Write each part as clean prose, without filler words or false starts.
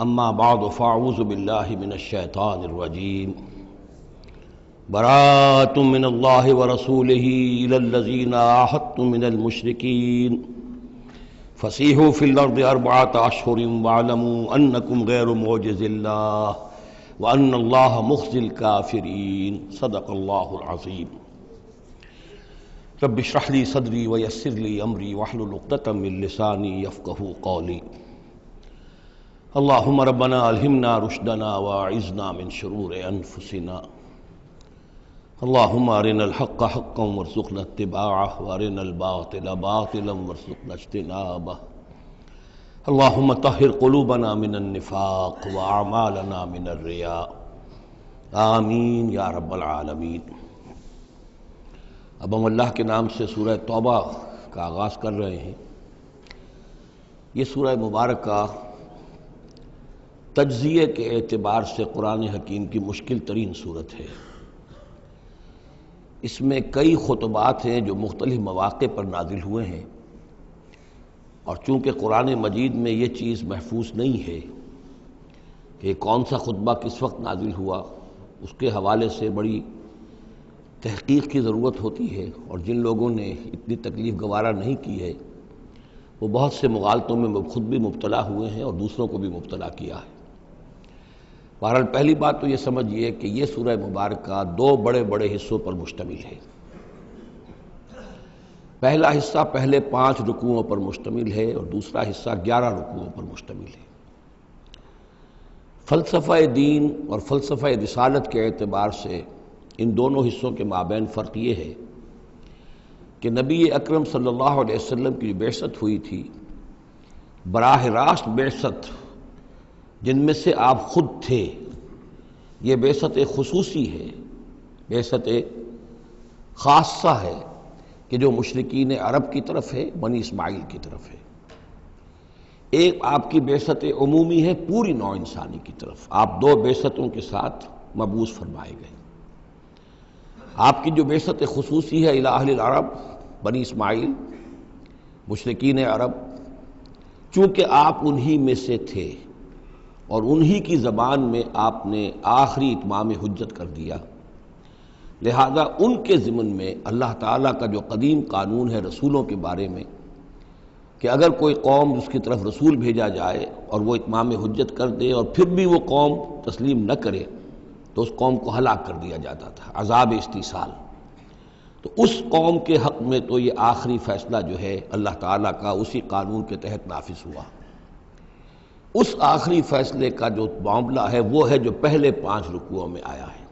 اما بعد فاعوذ باللہ من الشیطان الرجیم براءۃ من اللہ ورسولہ الی الذین عاہدتم من المشرکین فسیحوا فی الارض اربعۃ اشہر واعلموا انکم غیر معجز اللہ وان اللہ مخزی الکافرین صدق اللہ العظیم۔ رب اشرح لی صدری ویسر لی امری واحلل عقدۃ من لسانی یفقہوا قولی۔ اللہم ربنا الہمنا رشدنا واعذنا من شرور انفسنا۔ اللہم ارنا الحق حقا وارزقنا اتباعہ وارنا الباطل باطلا وارزقنا اجتنابہ۔ اللہم طہر قلوبنا من النفاق واعمالنا من الرياء، آمین یا رب العالمین۔ اب ہم اللہ کے نام سے سورہ توبہ کا آغاز کر رہے ہیں۔ یہ سورہ مبارکہ تجزیے کے اعتبار سے قرآن حکیم کی مشکل ترین صورت ہے۔ اس میں کئی خطبات ہیں جو مختلف مواقع پر نازل ہوئے ہیں، اور چونکہ قرآن مجید میں یہ چیز محفوظ نہیں ہے کہ کون سا خطبہ کس وقت نازل ہوا، اس کے حوالے سے بڑی تحقیق کی ضرورت ہوتی ہے، اور جن لوگوں نے اتنی تکلیف گوارا نہیں کی ہے وہ بہت سے مغالطوں میں خود بھی مبتلا ہوئے ہیں اور دوسروں کو بھی مبتلا کیا ہے۔ بہرحال پہلی بات تو یہ سمجھیے کہ یہ سورہ مبارکہ دو بڑے بڑے حصوں پر مشتمل ہے۔ پہلا حصہ پہلے 5 رکوعوں پر مشتمل ہے اور دوسرا حصہ 11 رکوعوں پر مشتمل ہے۔ فلسفہ دین اور فلسفہ رسالت کے اعتبار سے ان دونوں حصوں کے مابین فرق یہ ہے کہ نبی اکرم صلی اللہ علیہ وسلم کی بعثت ہوئی تھی، براہ راست بعثت جن میں سے آپ خود تھے، یہ بعثت خصوصی ہے، بعثت خاصہ ہے کہ جو مشرکین عرب کی طرف ہے، بنی اسماعیل کی طرف ہے۔ ایک آپ کی بعثت عمومی ہے پوری نوع انسانی کی طرف۔ آپ دو بعثتوں کے ساتھ مبعوث فرمائے گئے۔ آپ کی جو بعثت خصوصی ہے الی اہل العرب، بنی اسماعیل، مشرکین عرب، چونکہ آپ انہی میں سے تھے اور انہی کی زبان میں آپ نے آخری اتمام حجت کر دیا، لہذا ان کے ضمن میں اللہ تعالیٰ کا جو قدیم قانون ہے رسولوں کے بارے میں کہ اگر کوئی قوم اس کی طرف رسول بھیجا جائے اور وہ اتمام حجت کر دے اور پھر بھی وہ قوم تسلیم نہ کرے تو اس قوم کو ہلاک کر دیا جاتا تھا، عذاب استیصال۔ تو اس قوم کے حق میں تو یہ آخری فیصلہ جو ہے اللہ تعالیٰ کا اسی قانون کے تحت نافذ ہوا۔ اس آخری فیصلے کا جو معاملہ ہے وہ ہے جو پہلے 5 رکوعوں میں آیا ہے۔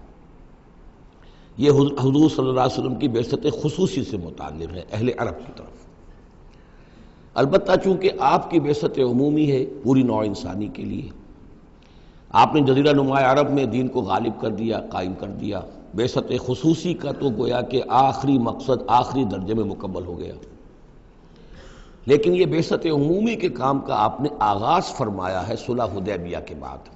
یہ حضور صلی اللہ علیہ وسلم کی بعثت خصوصی سے متعلق ہے، اہل عرب کی طرف۔ البتہ چونکہ آپ کی بعثت عمومی ہے پوری نوع انسانی کے لیے، آپ نے جزیرہ نما عرب میں دین کو غالب کر دیا، قائم کر دیا۔ بعثت خصوصی کا تو گویا کہ آخری مقصد آخری درجے میں مکمل ہو گیا، لیکن یہ بعثت عمومی کے کام کا آپ نے آغاز فرمایا ہے صلح حدیبیہ کے بعد۔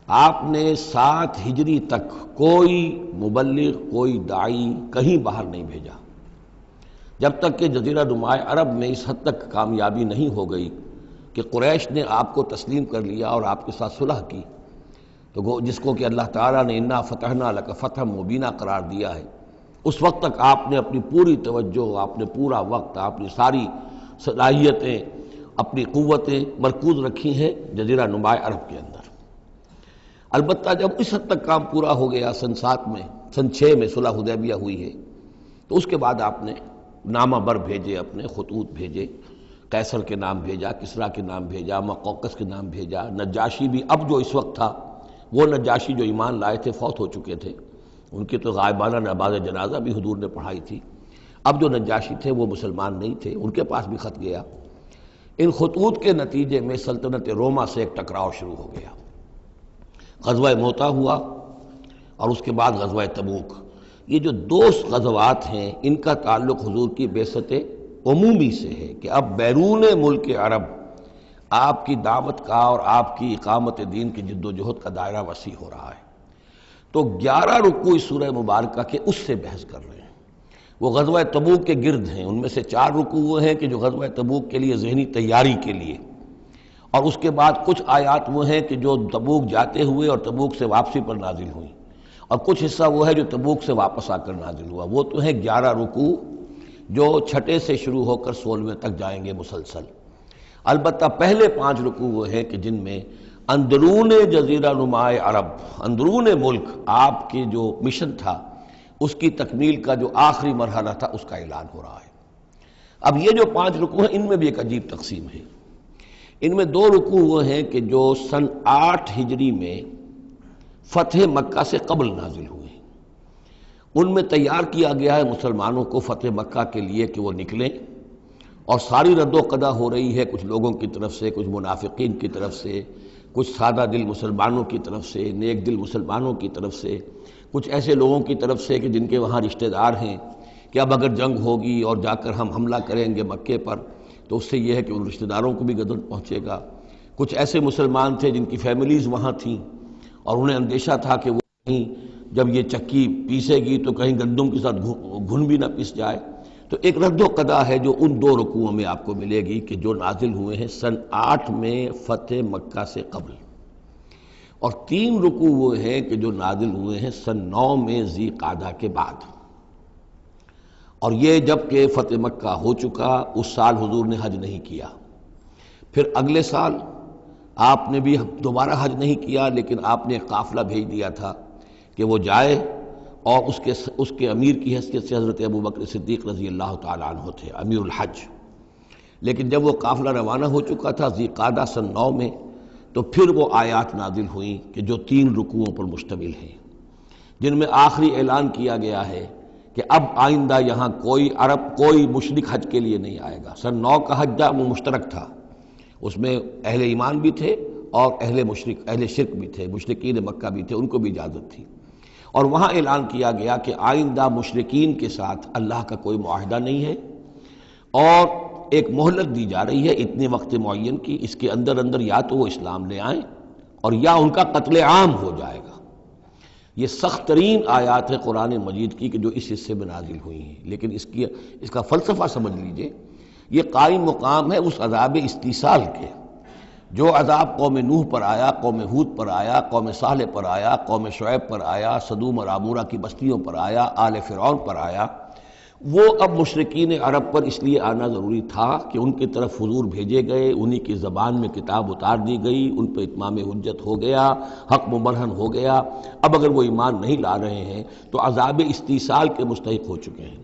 آپ نے 7 ہجری تک کوئی مبلغ، کوئی داعی کہیں باہر نہیں بھیجا، جب تک کہ جزیرہ نما عرب میں اس حد تک کامیابی نہیں ہو گئی کہ قریش نے آپ کو تسلیم کر لیا اور آپ کے ساتھ صلح کی، تو جس کو کہ اللہ تعالیٰ نے انا فتحنا لک فتحا مبینا قرار دیا ہے، اس وقت تک آپ نے اپنی پوری توجہ، آپ نے پورا وقت، اپنی ساری صلاحیتیں، اپنی قوتیں مرکوز رکھی ہیں جزیرہ نما عرب کے اندر۔ البتہ جب اس حد تک کام پورا ہو گیا سن 7 میں، سن 6 میں صلح حدیبیہ ہوئی ہے، تو اس کے بعد آپ نے نامہ بر بھیجے، اپنے خطوط بھیجے، قیصر کے نام بھیجا، کسریٰ کے نام بھیجا، مقوقس کے نام بھیجا، نجاشی بھی اب جو اس وقت تھا، وہ نجاشی جو ایمان لائے تھے فوت ہو چکے تھے، ان کی تو غائبانہ نماز جنازہ بھی حضور نے پڑھائی تھی۔ اب جو نجاشی تھے وہ مسلمان نہیں تھے، ان کے پاس بھی خط گیا۔ ان خطوط کے نتیجے میں سلطنت روما سے ایک ٹکراؤ شروع ہو گیا۔ غزوہ موتا ہوا اور اس کے بعد غزوہ تبوک۔ یہ جو 2 غزوات ہیں ان کا تعلق حضور کی بعثت عمومی سے ہے کہ اب بیرون ملک عرب آپ کی دعوت کا اور آپ کی اقامت دین کی جد و جہد کا دائرہ وسیع ہو رہا ہے۔ تو 11 رکوع اس سورہ مبارکہ کے اس سے بحث کر رہے ہیں، وہ غزوہ تبوک کے گرد ہیں۔ ان میں سے 4 رکوع وہ ہیں کہ جو غزوہ تبوک کے لیے ذہنی تیاری کے لیے، اور اس کے بعد کچھ آیات وہ ہیں کہ جو تبوک جاتے ہوئے اور تبوک سے واپسی پر نازل ہوئیں، اور کچھ حصہ وہ ہے جو تبوک سے واپس آ کر نازل ہوا۔ وہ تو ہے 11 رکوع جو چھٹے سے شروع ہو کر 16ویں تک جائیں گے مسلسل۔ البتہ پہلے 5 رکوع وہ ہیں کہ جن میں اندرون جزیرہ نما عرب، اندرون ملک آپ کی جو مشن تھا اس کی تکمیل کا جو آخری مرحلہ تھا اس کا اعلان ہو رہا ہے۔ اب یہ جو 5 رکوع ہیں ان میں بھی ایک عجیب تقسیم ہے۔ ان میں 2 رکوع وہ ہیں کہ جو سن 8 ہجری میں فتح مکہ سے قبل نازل ہوئے، ان میں تیار کیا گیا ہے مسلمانوں کو فتح مکہ کے لیے کہ وہ نکلیں، اور ساری رد و قدا ہو رہی ہے کچھ لوگوں کی طرف سے، کچھ منافقین کی طرف سے، کچھ سادہ دل مسلمانوں کی طرف سے، نیک دل مسلمانوں کی طرف سے، کچھ ایسے لوگوں کی طرف سے کہ جن کے وہاں رشتہ دار ہیں کہ اب اگر جنگ ہوگی اور جا کر ہم حملہ کریں گے مکے پر تو اس سے یہ ہے کہ ان رشتہ داروں کو بھی غضب پہنچے گا۔ کچھ ایسے مسلمان تھے جن کی فیملیز وہاں تھیں اور انہیں اندیشہ تھا کہ وہ کہیں جب یہ چکی پیسے گی تو کہیں گندم کے ساتھ گھن بھی نہ پیس جائے۔ تو ایک رد و قدا ہے جو ان 2 رکوعوں میں آپ کو ملے گی کہ جو نازل ہوئے ہیں سن 8 میں فتح مکہ سے قبل، اور 3 رکوع وہ ہیں کہ جو نازل ہوئے ہیں سن 9 میں ذی قعدہ کے بعد۔ اور یہ جب کہ فتح مکہ ہو چکا، اس سال حضور نے حج نہیں کیا، پھر اگلے سال آپ نے بھی دوبارہ حج نہیں کیا، لیکن آپ نے ایک قافلہ بھیج دیا تھا کہ وہ جائے، اور اس کے امیر کی حیثیت سے حضرت ابوبکر صدیق رضی اللہ تعالیٰ عنہ تھے امیر الحج۔ لیکن جب وہ قافلہ روانہ ہو چکا تھا ذی قعدہ سن 9 میں، تو پھر وہ آیات نازل ہوئیں کہ جو 3 رکوعوں پر مشتمل ہیں، جن میں آخری اعلان کیا گیا ہے کہ اب آئندہ یہاں کوئی عرب، کوئی مشرک حج کے لیے نہیں آئے گا۔ سن 9 کا حج وہ مشترک تھا، اس میں اہل ایمان بھی تھے اور اہل شرک بھی تھے، مشرکین مکہ بھی تھے، ان کو بھی اجازت تھی۔ اور وہاں اعلان کیا گیا کہ آئندہ مشرکین کے ساتھ اللہ کا کوئی معاہدہ نہیں ہے، اور ایک مہلت دی جا رہی ہے اتنے وقت معین کی، اس کے اندر یا تو وہ اسلام لے آئیں اور یا ان کا قتل عام ہو جائے گا۔ یہ سخت ترین آیات ہے قرآن مجید کی کہ جو اس حصے میں نازل ہوئی ہیں، لیکن اس کا فلسفہ سمجھ لیجئے، یہ قائم مقام ہے اس عذاب استیصال کے جو عذاب قوم نوح پر آیا، قوم ہود پر آیا، قوم صالح پر آیا، قوم شعیب پر آیا، سدوم اور عمورہ کی بستیوں پر آیا، آل فرعون پر آیا۔ وہ اب مشرکین عرب پر اس لیے آنا ضروری تھا کہ ان کی طرف حضور بھیجے گئے، انہی کی زبان میں کتاب اتار دی گئی، ان پہ اتمام حجت ہو گیا، حق مبرہن ہو گیا۔ اب اگر وہ ایمان نہیں لا رہے ہیں تو عذاب استیصال کے مستحق ہو چکے ہیں۔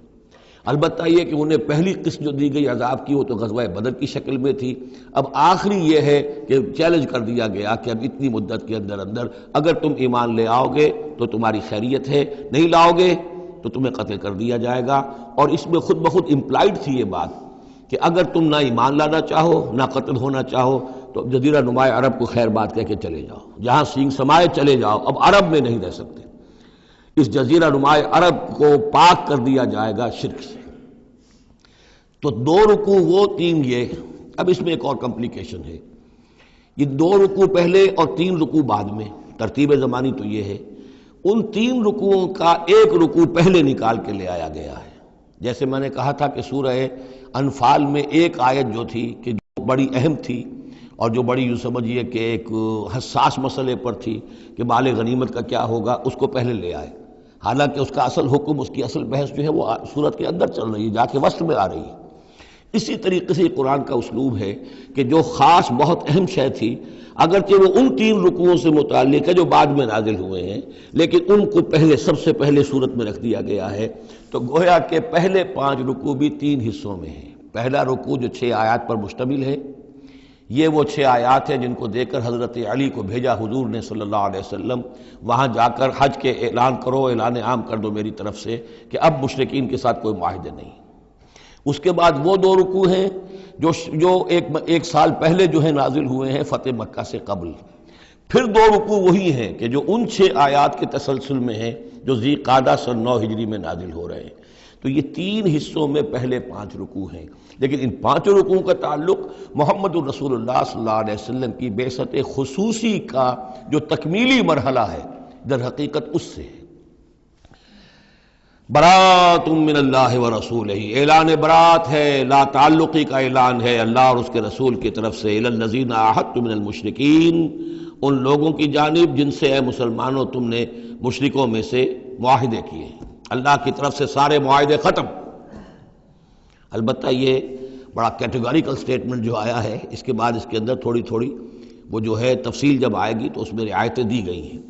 البتہ یہ کہ انہیں پہلی قسط جو دی گئی عذاب کی وہ تو غزوہ بدر کی شکل میں تھی، اب آخری یہ ہے کہ چیلنج کر دیا گیا کہ اب اتنی مدت کے اندر اگر تم ایمان لے آؤ گے تو تمہاری خیریت ہے، نہیں لاؤ گے تو تمہیں قتل کر دیا جائے گا۔ اور اس میں خود بخود امپلائڈ تھی یہ بات کہ اگر تم نہ ایمان لانا چاہو نہ قتل ہونا چاہو تو جزیرہ نماء عرب کو خیر بات کہہ کے چلے جاؤ، جہاں سینگ سمائے چلے جاؤ، اب عرب میں نہیں رہ سکتے۔ اس جزیرہ نماء عرب کو پاک کر دیا جائے گا شرک سے۔ تو 2 رکوع وہ 3 یہ۔ اب اس میں ایک اور کمپلیکیشن ہے، یہ 2 رکوع پہلے اور 3 رکوع بعد میں، ترتیب زمانی تو یہ ہے، ان 3 رکوعوں کا ایک رکوع پہلے نکال کے لے آیا گیا ہے۔ جیسے میں نے کہا تھا کہ سورہ انفال میں ایک آیت جو تھی کہ جو بڑی اہم تھی اور جو بڑی یوں سمجھیے کہ ایک حساس مسئلے پر تھی کہ مال غنیمت کا کیا ہوگا، اس کو پہلے لے آئے، حالانکہ اس کا اصل حکم، اس کی اصل بحث جو ہے وہ سورت کے اندر چل رہی ہے، جا کے وسط میں آ رہی ہے۔ اسی طریقے سے قرآن کا اسلوب ہے کہ جو خاص بہت اہم شے تھی، اگرچہ وہ ان 3 رکوعوں سے متعلق ہے جو بعد میں نازل ہوئے ہیں، لیکن ان کو پہلے سب سے پہلے صورت میں رکھ دیا گیا ہے۔ تو گویا کہ پہلے 5 رکوع بھی 3 حصوں میں ہیں۔ پہلا رکوع جو 6 آیات پر مشتمل ہے، یہ وہ 6 آیات ہیں جن کو دے کر حضرت علی کو بھیجا حضور نے صلی اللہ علیہ وسلم، وہاں جا کر حج کے اعلان کرو، اعلان عام کر دو میری طرف سے کہ اب مشرکین کے ساتھ کوئی معاہدے نہیں۔ اس کے بعد وہ 2 رکوع ہیں جو ایک سال پہلے جو ہے نازل ہوئے ہیں فتح مکہ سے قبل۔ پھر 2 رکوع وہی ہیں کہ جو ان 6 آیات کے تسلسل میں ہیں جو ذی قعدہ سن 9 ہجری میں نازل ہو رہے ہیں۔ تو یہ 3 حصوں میں پہلے 5 رکوع ہیں، لیکن ان 5 رکوعوں کا تعلق محمد الرسول اللہ صلی اللہ علیہ وسلم کی بعثت خصوصی کا جو تکمیلی مرحلہ ہے در حقیقت اس سے ہے۔ برات من اللہ ورسولہ، اعلان برات ہے، لا تعلقی کا اعلان ہے اللہ اور اس کے رسول کی طرف سے، الی الذین عاہدتم من المشرکین، ان لوگوں کی جانب جن سے اے مسلمانوں تم نے مشرکوں میں سے معاہدے کیے ہیں۔ اللہ کی طرف سے سارے معاہدے ختم۔ البتہ یہ بڑا کیٹیگوریکل سٹیٹمنٹ جو آیا ہے، اس کے بعد اس کے اندر تھوڑی تھوڑی وہ جو ہے تفصیل جب آئے گی تو اس میں رعایتیں دی گئی ہیں،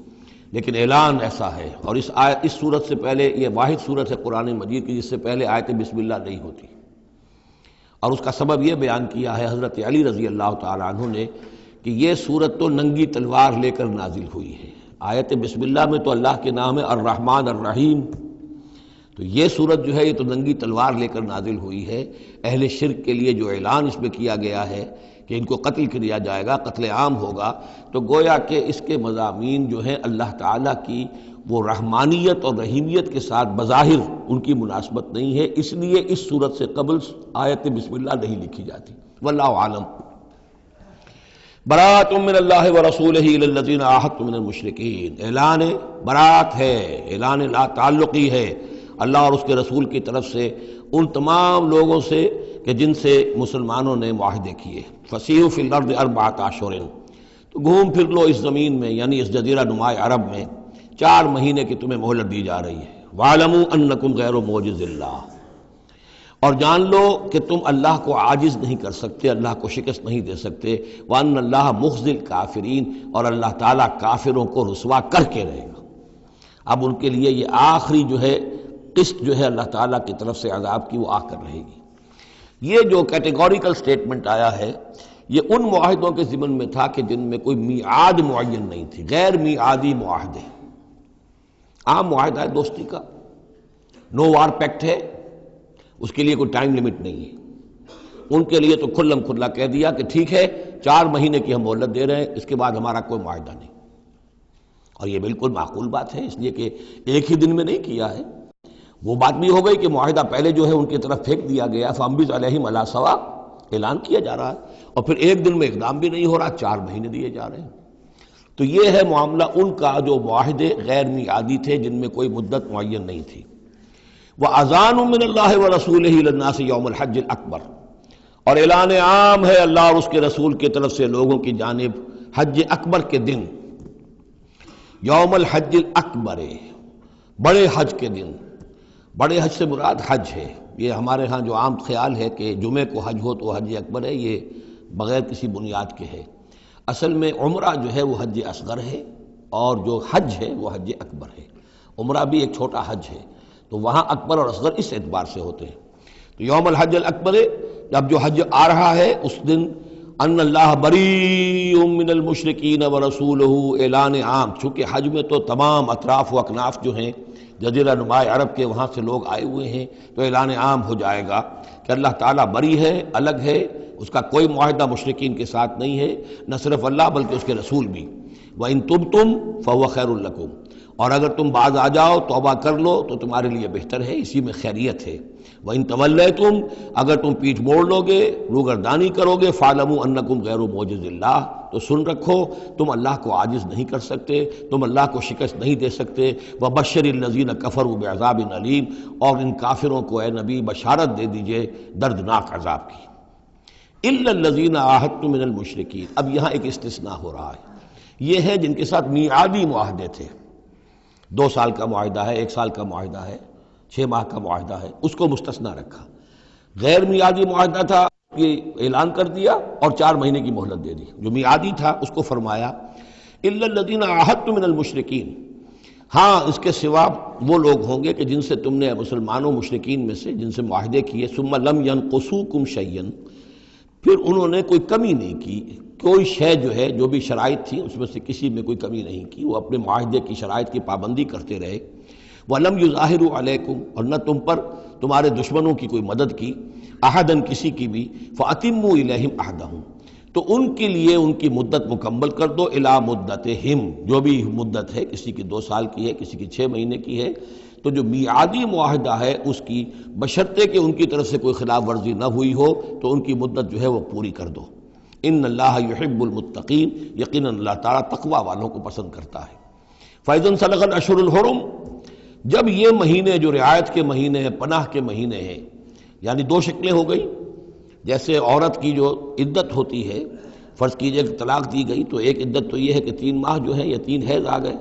لیکن اعلان ایسا ہے۔ اور اس صورت سے پہلے، یہ واحد صورت ہے قرآن مجید کی جس سے پہلے آیت بسم اللہ نہیں ہوتی، اور اس کا سبب یہ بیان کیا ہے حضرت علی رضی اللہ تعالیٰ عنہ نے کہ یہ صورت تو ننگی تلوار لے کر نازل ہوئی ہے۔ آیت بسم اللہ میں تو اللہ کے نام ہے الرحمن الرحیم، تو یہ صورت جو ہے یہ تو ننگی تلوار لے کر نازل ہوئی ہے۔ اہل شرک کے لیے جو اعلان اس میں کیا گیا ہے کہ ان کو قتل کیا جائے گا، قتل عام ہوگا، تو گویا کہ اس کے مضامین جو ہیں اللہ تعالیٰ کی وہ رحمانیت اور رحیمیت کے ساتھ بظاہر ان کی مناسبت نہیں ہے، اس لیے اس صورت سے قبل آیت بسم اللہ نہیں لکھی جاتی۔ واللہ عالم۔ برات من اللہ ورسولہ الی الذین عاہدتم من المشرکین، اعلان برات ہے، اعلان لا تعلقی ہے اللہ اور اس کے رسول کی طرف سے ان تمام لوگوں سے کہ جن سے مسلمانوں نے معاہدے کیے۔ فسیحوا فی الارض اربعۃ اشہر، تو گھوم پھر لو اس زمین میں، یعنی اس جزیرہ نما عرب میں 4 مہینے کی تمہیں مہلت دی جا رہی ہے۔ وَاعْلَمُوا أَنَّكُمْ غَيْرُ مُعْجِزِ اللَّهِ، اور جان لو کہ تم اللہ کو عاجز نہیں کر سکتے، اللہ کو شکست نہیں دے سکتے۔ وَأَنَّ اللَّهَ مُخْزِي الْكَافِرِينَ، اور اللہ تعالیٰ کافروں کو رسوا کر کے رہے گا۔ اب ان کے لیے یہ آخری جو ہے قسط جو ہے اللہ تعالیٰ کی طرف سے عذاب کی وہ آ کر رہے گی۔ یہ جو کیٹیگوریکل سٹیٹمنٹ آیا ہے یہ ان معاہدوں کے ضمن میں تھا کہ جن میں کوئی میعاد معین نہیں تھی، غیر میعادی معاہدے۔ عام معاہدہ ہے دوستی کا، نو وار پیکٹ ہے، اس کے لیے کوئی ٹائم لمٹ نہیں ہے۔ ان کے لیے تو کھلم کھلا کہہ دیا کہ ٹھیک ہے 4 مہینے کی ہم مہلت دے رہے ہیں، اس کے بعد ہمارا کوئی معاہدہ نہیں۔ اور یہ بالکل معقول بات ہے، اس لیے کہ ایک ہی دن میں نہیں کیا ہے۔ وہ بات بھی ہو گئی کہ معاہدہ پہلے جو ہے ان کی طرف پھینک دیا گیا، فَأَنبِذْ عَلَيْهِمْ عَلَىٰ سَوَاءٍ، اعلان کیا جا رہا ہے، اور پھر ایک دن میں اقدام بھی نہیں ہو رہا، 4 مہینے دیے جا رہے ہیں۔ تو یہ ہے معاملہ ان کا جو معاہدے غیر میعادی تھے جن میں کوئی مدت معین نہیں تھی۔ وَأَذَانٌ مِّنَ اللَّهِ وَرَسُولِهِ إِلَى النَّاسِ يَوْمَ الْحَجِّ الْأَكْبَرِ، اور اعلان عام ہے اللہ اور اس کے رسول کی طرف سے لوگوں کی جانب حج اکبر کے دن، یوم الحج الاکبر، بڑے حج کے دن۔ بڑے حج سے مراد حج ہے، یہ ہمارے ہاں جو عام خیال ہے کہ جمعے کو حج ہو تو حج اکبر ہے، یہ بغیر کسی بنیاد کے ہے۔ اصل میں عمرہ جو ہے وہ حج اصغر ہے، اور جو حج ہے وہ حج اکبر ہے۔ عمرہ بھی ایک چھوٹا حج ہے، تو وہاں اکبر اور اصغر اس اعتبار سے ہوتے ہیں۔ تو یوم الحج الاکبر، جب جو حج آ رہا ہے اس دن، ان اللہ بریء من المشرکین ورسولہ، اعلان عام، چونکہ حج میں تو تمام اطراف و اکناف جو ہیں جزیرہ نما عرب کے وہاں سے لوگ آئے ہوئے ہیں، تو اعلان عام ہو جائے گا کہ اللہ تعالیٰ بری ہے، الگ ہے، اس کا کوئی معاہدہ مشرکین کے ساتھ نہیں ہے، نہ صرف اللہ بلکہ اس کے رسول بھی۔ وَإِن تُبْتُمْ فَهُوَ خَيْرٌ لَكُمْ، اور اگر تم باز آ جاؤ، توبہ کر لو تو تمہارے لیے بہتر ہے، اسی میں خیریت ہے۔ وَإِن تَوَلَّيْتُمْ، اگر تم پیٹھ موڑ لو گے، روگردانی کرو گے، فَاعْلَمُوا أَنَّكُمْ غَيْرُ مُعْجِزِ اللَّهِ، تو سن رکھو تم اللہ کو عاجز نہیں کر سکتے، تم اللہ کو شکست نہیں دے سکتے۔ وَبَشِّرِ الَّذِينَ كَفَرُوا بِعَذَابٍ أَلِيمٍ، اور ان کافروں کو اے نبی بشارت دے دیجئے دردناک عذاب کی۔ إِلَّا الَّذِينَ عَاهَدتُّم مِّنَ الْمُشْرِكِينَ، اب یہاں ایک استثناء ہو رہا ہے، یہ ہے جن کے ساتھ میعادی معاہدے تھے، 2 سال کا معاہدہ ہے، 1 سال کا معاہدہ ہے، 6 ماہ کا معاہدہ ہے، اس کو مستثنیٰ رکھا۔ غیر میعادی معاہدہ تھا، یہ اعلان کر دیا اور 4 مہینے کی مہلت دے دی۔ جو میعادی تھا اس کو فرمایا الا الذین عاہدتم من المشرکین، ہاں اس کے سوا وہ لوگ ہوں گے کہ جن سے تم نے مسلمانوں مشرکین میں سے جن سے معاہدے کیے، ثم لم ینقصوکم شیئا، پھر انہوں نے کوئی کمی نہیں کی، کوئی شے جو ہے جو بھی شرائط تھی اس میں سے کسی میں کوئی کمی نہیں کی، وہ اپنے معاہدے کی شرائط کی پابندی کرتے رہے۔ وَلَمْ يُظَاهِرُوا عَلَيْكُمْ، اور نہ تم پر تمہارے دشمنوں کی کوئی مدد کی، احدن کسی کی بھی، فَأَتِمُّوا إِلَيْهِمْ عَهْدَهُمْ، تو ان کے لیے ان کی مدت مکمل کر دو، اِلَى مُدَّتِهِمْ، جو بھی مدت ہے، کسی کی 2 سال کی ہے، کسی کی 6 مہینے کی ہے، تو جو میعادی معاہدہ ہے اس کی بشرطے کہ ان کی طرف سے کوئی خلاف ورزی نہ ہوئی ہو تو ان کی مدت جو ہے وہ پوری کر دو۔ ان اللہ یحب المتقین، یقیناً اللہ تعالیٰ تقوی والوں کو پسند کرتا ہے۔ فَإِذَا انْسَلَخَ الْأَشْهُرُ الْحُرُمُ، جب یہ مہینے جو رعایت کے مہینے ہیں، پناہ کے مہینے ہیں، یعنی دو شکلیں ہو گئی، جیسے عورت کی جو عدت ہوتی ہے، فرض کیجئے کہ طلاق دی گئی تو ایک عدت تو یہ ہے کہ 3 ماہ جو ہے یا 3 حیض آ گئے،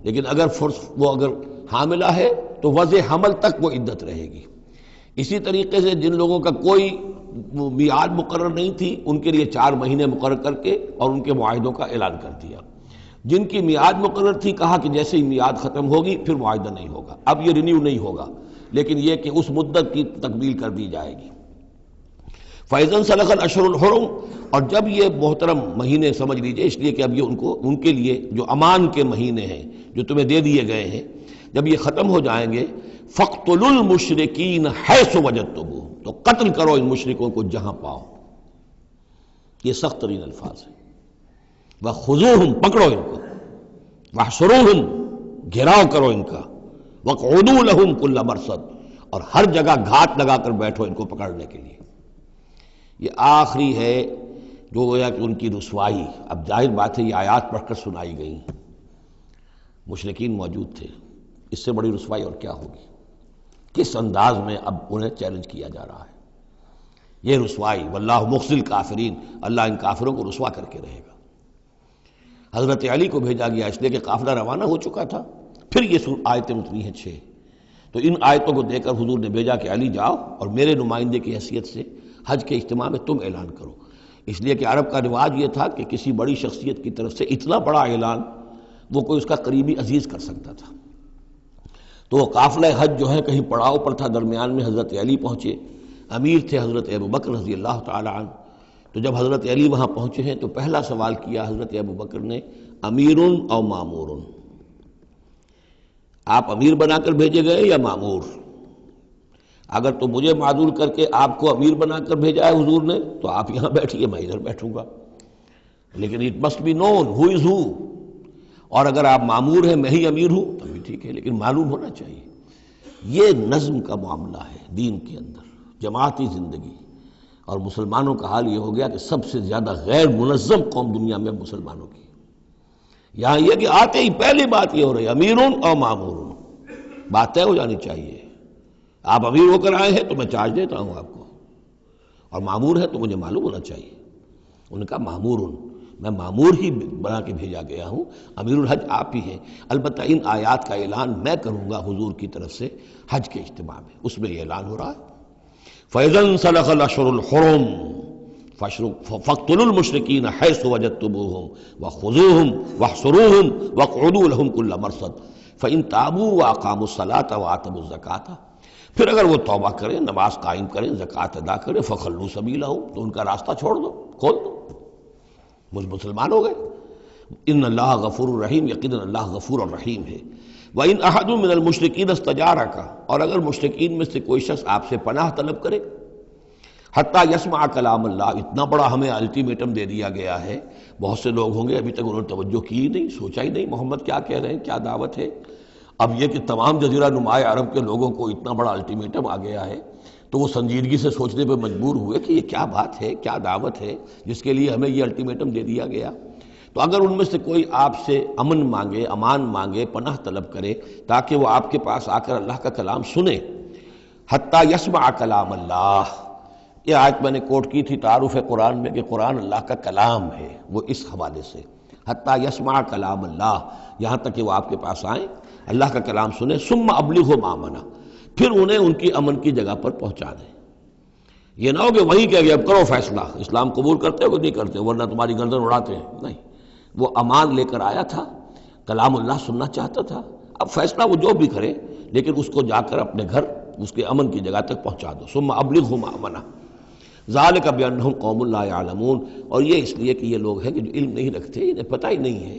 لیکن اگر وہ اگر حاملہ ہے تو وضع حمل تک وہ عدت رہے گی۔ اسی طریقے سے جن لوگوں کا کوئی میعاد مقرر نہیں تھی، ان کے لیے 4 مہینے مقرر کر کے اور ان کے معاہدوں کا اعلان کر دیا۔ جن کی میعاد مقرر تھی، کہا کہ جیسے ہی میعاد ختم ہوگی پھر معاہدہ نہیں ہوگا، اب یہ رینیو نہیں ہوگا، لیکن یہ کہ اس مدت کی تکمیل کر دی جائے گی۔ فَإِذَا انْسَلَخَ الْأَشْهُرُ الْحُرُمُ، اور جب یہ محترم مہینے سمجھ لیجئے، اس لیے کہ اب یہ ان کے لیے جو امان کے مہینے ہیں جو تمہیں دے دیے گئے ہیں، جب یہ ختم ہو جائیں گے، فَاقْتُلُوا الْمُشْرِكِينَ حَيْثُ وَجَدتُّمُوهُمْ، تو قتل کرو ان مشرکوں کو جہاں پاؤ۔ یہ سخت ترین الفاظ ہیں۔ وَخُذُوهُمْ، پکڑو ان کو، وَاحْصُرُوهُمْ، گھیراؤ کرو ان کا، وَاقْعُدُوا لَهُمْ كُلَّ مَرْصَدٍ، اور ہر جگہ گھات لگا کر بیٹھو ان کو پکڑنے کے لیے۔ یہ آخری ہے جو گویا کہ ان کی رسوائی، اب ظاہر بات ہے یہ آیات پڑھ کر سنائی گئی، مشرکین موجود تھے، اس سے بڑی رسوائی اور کیا ہوگی؟ کس انداز میں اب انہیں چیلنج کیا جا رہا ہے، یہ رسوائی، واللہ مخزی الکافرین، اللہ ان کافروں کو رسوا کر کے رہے گا۔ حضرت علی کو بھیجا گیا اس لیے کہ قافلہ روانہ ہو چکا تھا، پھر یہ آیتیں اتری ہیں 6، تو ان آیتوں کو دے کر حضور نے بھیجا کہ علی جاؤ اور میرے نمائندے کی حیثیت سے حج کے اجتماع میں تم اعلان کرو، اس لیے کہ عرب کا رواج یہ تھا کہ کسی بڑی شخصیت کی طرف سے اتنا بڑا اعلان وہ کوئی اس کا قریبی عزیز کر سکتا تھا۔ تو وہ قافلہ حج جو ہے کہیں پڑاؤ پر تھا، درمیان میں حضرت علی پہنچے، امیر تھے حضرت ابوبکر رضی اللہ تعالی عنہ۔ تو جب حضرت علی وہاں پہنچے ہیں تو پہلا سوال کیا حضرت ابوبکر نے، امیر او مامور، آپ امیر بنا کر بھیجے گئے یا مامور؟ اگر تو مجھے معذور کر کے آپ کو امیر بنا کر بھیجا ہے حضور نے تو آپ یہاں بیٹھیے، میں ادھر بیٹھوں گا، لیکن اٹ مسٹ بی نون ہو از ہو، اور اگر آپ مامور ہیں میں ہی امیر ہوں تو بھی ٹھیک ہے، لیکن معلوم ہونا چاہیے۔ یہ نظم کا معاملہ ہے دین کے اندر، جماعتی زندگی، اور مسلمانوں کا حال یہ ہو گیا کہ سب سے زیادہ غیر منظم قوم دنیا میں مسلمانوں کی۔ یہاں یہ کہ آتے ہی پہلی بات یہ ہو رہی ہے امیرون اور مامورون، بات طے ہو جانی چاہیے، آپ امیر ہو کر آئے ہیں تو میں چارج دیتا ہوں آپ کو، اور مامور ہے تو مجھے معلوم ہونا چاہیے۔ ان کا مامورون، میں مامور ہی بنا کے بھیجا گیا ہوں، امیر الحج آپ ہی ہیں، البتہ ان آیات کا اعلان میں کروں گا حضور کی طرف سے حج کے اجتماع میں، اس میں یہ اعلان ہو رہا ہے۔ فَإِذَا انْسَلَخَ الْأَشْهُرُ الْحُرُمُ فَاقْتُلُوا الْمُشْرِكِينَ حَيْثُ وَجَدتُّمُوهُمْ وَخُذُوهُمْ وَاحْصُرُوهُمْ وَاقْعُدُوا لَهُمْ كُلَّ مَرْصَدٍ فَإِنْ تَابُوا وَأَقَامُوا الصَّلَاةَ وَآتَوُا الزَّكَاةَ، پھر اگر وہ توبہ کریں، نماز قائم کریں، زکوٰۃ ادا کریں، فَخَلُّوا سَبِيلَهُمْ، تو ان کا راستہ چھوڑ دو، کھول دو، مسلمان ہو گئے۔ ان اللہ غفور الرحیم، یقیناً اللہ غفور الرحیم ہے۔ وَإِنْ أَحَدٌ مِّنَ الْمُشْرِكِينَ اسْتَجَارَكَ، اور اگر مشرکین میں سے کوئی شخص آپ سے پناہ طلب کرے، حتیٰ یسمع کلام اللہ، اتنا بڑا ہمیں الٹیمیٹم دے دیا گیا ہے، بہت سے لوگ ہوں گے ابھی تک انہوں نے توجہ کی نہیں، سوچا ہی نہیں محمد کیا کہہ رہے ہیں، کیا دعوت ہے۔ اب یہ کہ تمام جزیرہ نماء عرب کے لوگوں کو اتنا بڑا الٹیمیٹم آ گیا ہے تو وہ سنجیدگی سے سوچنے پہ مجبور ہوئے کہ یہ کیا بات ہے، کیا دعوت ہے جس کے لیے ہمیں یہ الٹیمیٹم دے دیا گیا۔ تو اگر ان میں سے کوئی آپ سے امن مانگے، امان مانگے، پناہ طلب کرے تاکہ وہ آپ کے پاس آ کر اللہ کا کلام سنے، حتیٰ یسمع کلام اللہ، یہ آیت میں نے کوٹ کی تھی تعارف قرآن میں کہ قرآن اللہ کا کلام ہے، وہ اس حوالے سے حتیٰ یسمع کلام اللہ، یہاں تک کہ وہ آپ کے پاس آئیں، اللہ کا کلام سنیں، ثم ابلغہ مامنا، پھر انہیں ان کی امن کی جگہ پر پہنچا دیں۔ یہ نہ ہو کہ وہیں کہہ گیا اب کرو فیصلہ، اسلام قبول کرتے ہو کہ نہیں کرتے، ورنہ تمہاری گردن اڑاتے ہیں، نہیں، وہ امان لے کر آیا تھا، کلام اللہ سننا چاہتا تھا، اب فیصلہ وہ جو بھی کرے لیکن اس کو جا کر اپنے گھر اس کے امن کی جگہ تک پہنچا دو۔ ثم ابلغہ مامنا ذالک بانہم قوم لا یعلمون، اور یہ اس لیے کہ یہ لوگ ہیں کہ جو علم نہیں رکھتے، انہیں پتہ ہی نہیں ہے،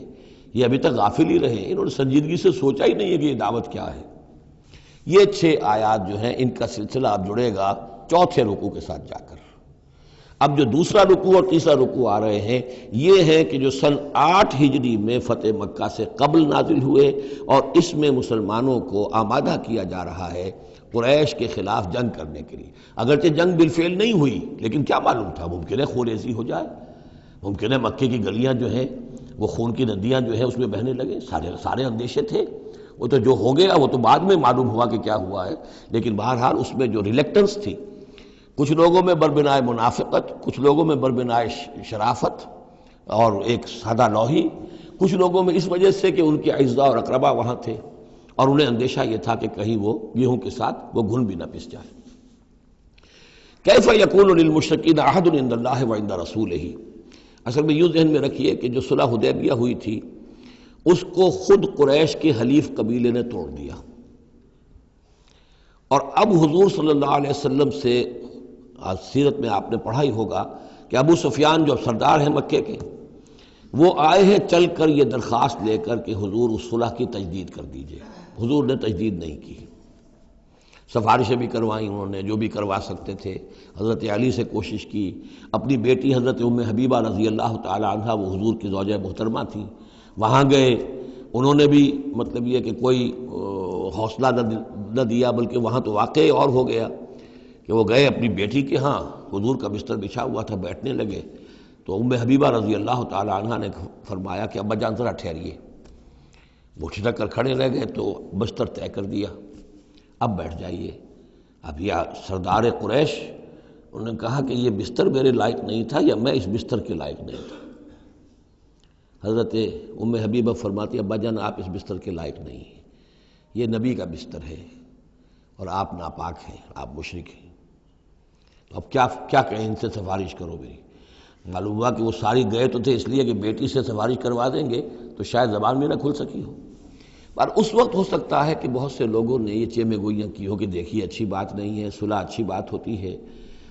یہ ابھی تک غافل ہی رہے، انہوں نے سنجیدگی سے سوچا ہی نہیں ہے کہ یہ دعوت کیا ہے۔ یہ 6 آیات جو ہیں ان کا سلسلہ اب جڑے گا چوتھے رکوع کے ساتھ جا کر۔ اب جو دوسرا رکوع اور تیسرا رکوع آ رہے ہیں یہ ہے کہ جو سن 8 ہجری میں فتح مکہ سے قبل نازل ہوئے، اور اس میں مسلمانوں کو آمادہ کیا جا رہا ہے قریش کے خلاف جنگ کرنے کے لیے۔ اگرچہ جنگ بالفعل نہیں ہوئی لیکن کیا معلوم تھا، ممکن ہے خونریزی ہو جائے، ممکن ہے مکے کی گلیاں جو ہیں وہ خون کی ندیاں جو ہیں اس میں بہنے لگیں، سارے اندیشے تھے۔ وہ تو جو ہو گیا وہ تو بعد میں معلوم ہوا کہ کیا ہوا ہے، لیکن بہرحال اس میں جو ریلیکٹنس تھی، کچھ لوگوں میں بربنائے منافقت، کچھ لوگوں میں بربنائے شرافت اور ایک سادہ لوحی، کچھ لوگوں میں اس وجہ سے کہ ان کے اعزاء اور اقربا وہاں تھے اور انہیں اندیشہ یہ تھا کہ کہیں وہ گیہوں کے ساتھ وہ گھن بھی نہ پس جائے۔ کیف یکون للمشرکین عہد عند اللہ وعند رسولہ، اصل میں یوں ذہن میں رکھیے کہ جو صلح حدیبیہ ہوئی تھی اس کو خود قریش کے حلیف قبیلے نے توڑ دیا، اور اب حضور صلی اللہ علیہ وسلم سے سیرت میں آپ نے پڑھا ہی ہوگا کہ ابو سفیان جو سردار ہیں مکے کے، وہ آئے ہیں چل کر یہ درخواست لے کر کہ حضور اس صلح کی تجدید کر دیجئے۔ حضور نے تجدید نہیں کی، سفارشیں بھی کروائیں انہوں نے جو بھی کروا سکتے تھے، حضرت علی سے کوشش کی، اپنی بیٹی حضرت ام حبیبہ رضی اللہ تعالی عنہا وہ حضور کی زوجہ محترمہ تھی، وہاں گئے، انہوں نے بھی مطلب یہ کہ کوئی حوصلہ نہ دیا، بلکہ وہاں تو واقعی اور ہو گیا کہ وہ گئے اپنی بیٹی کے ہاں، حضور کا بستر بچھا ہوا تھا، بیٹھنے لگے تو ام حبیبہ رضی اللہ تعالی عنہا نے فرمایا کہ ابا جان ذرا ٹھہریے، وہ ٹھٹک کر کھڑے رہ گئے تو بستر طے کر دیا، اب بیٹھ جائیے۔ اب یہ سردار قریش، انہوں نے کہا کہ یہ بستر میرے لائق نہیں تھا یا میں اس بستر کے لائق نہیں تھا۔ حضرت ام حبیبہ فرماتی ابا جان آپ اس بستر کے لائق نہیں ہیں، یہ نبی کا بستر ہے اور آپ ناپاک ہیں، آپ مشرک ہیں، تو اب کیا کہیں، ان سے سفارش کرو میری۔ معلوم ہوا کہ وہ ساری گئے تو تھے اس لیے کہ بیٹی سے سفارش کروا دیں گے تو شاید زبان میں نہ کھل سکی ہو، پر اس وقت ہو سکتا ہے کہ بہت سے لوگوں نے یہ چیمے گوئیاں کی ہو کہ دیکھیے اچھی بات نہیں ہے، صلح اچھی بات ہوتی ہے،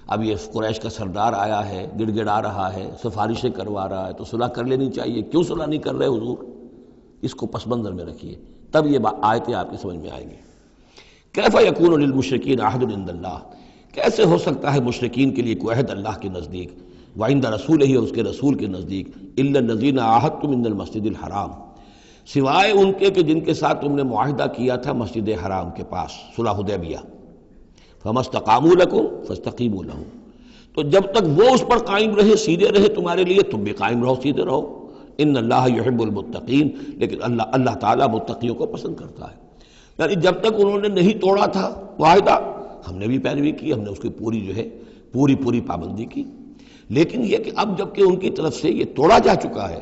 اب یہ قریش کا سردار آیا ہے، گڑ گڑا رہا ہے، سفارشیں کروا رہا ہے، تو صلح کر لینی چاہیے، کیوں صلح نہیں کر رہے حضور؟ اس کو پس منظر میں رکھیے، تب یہ آیتیں آپ کی سمجھ میں آئیں گی۔ کیف یکون للمشرکین عہد عند اللہ، کیسے ہو سکتا ہے مشرکین کے لیے کوئی عہد اللہ کے نزدیک، وعند رسولہ اور اس کے رسول کے نزدیک، الا الذین عاہدتم من المسجد الحرام، سوائے ان کے کہ جن کے ساتھ تم نے معاہدہ کیا تھا مسجد حرام کے پاس، صلح حدیبیہ، فما استقاموا لکم فاستقیموا لہم، تو جب تک وہ اس پر قائم رہے، سیدھے رہے تمہارے لیے، تم بھی قائم رہو، سیدھے رہو۔ ان اللہ یحب المتقین، لیکن اللہ تعالیٰ متقیوں کو پسند کرتا ہے، یعنی جب تک انہوں نے نہیں توڑا تھا معاہدہ ہم نے بھی پیروی کی، ہم نے اس کی پوری پابندی کی، لیکن یہ کہ اب جب کہ ان کی طرف سے یہ توڑا جا چکا ہے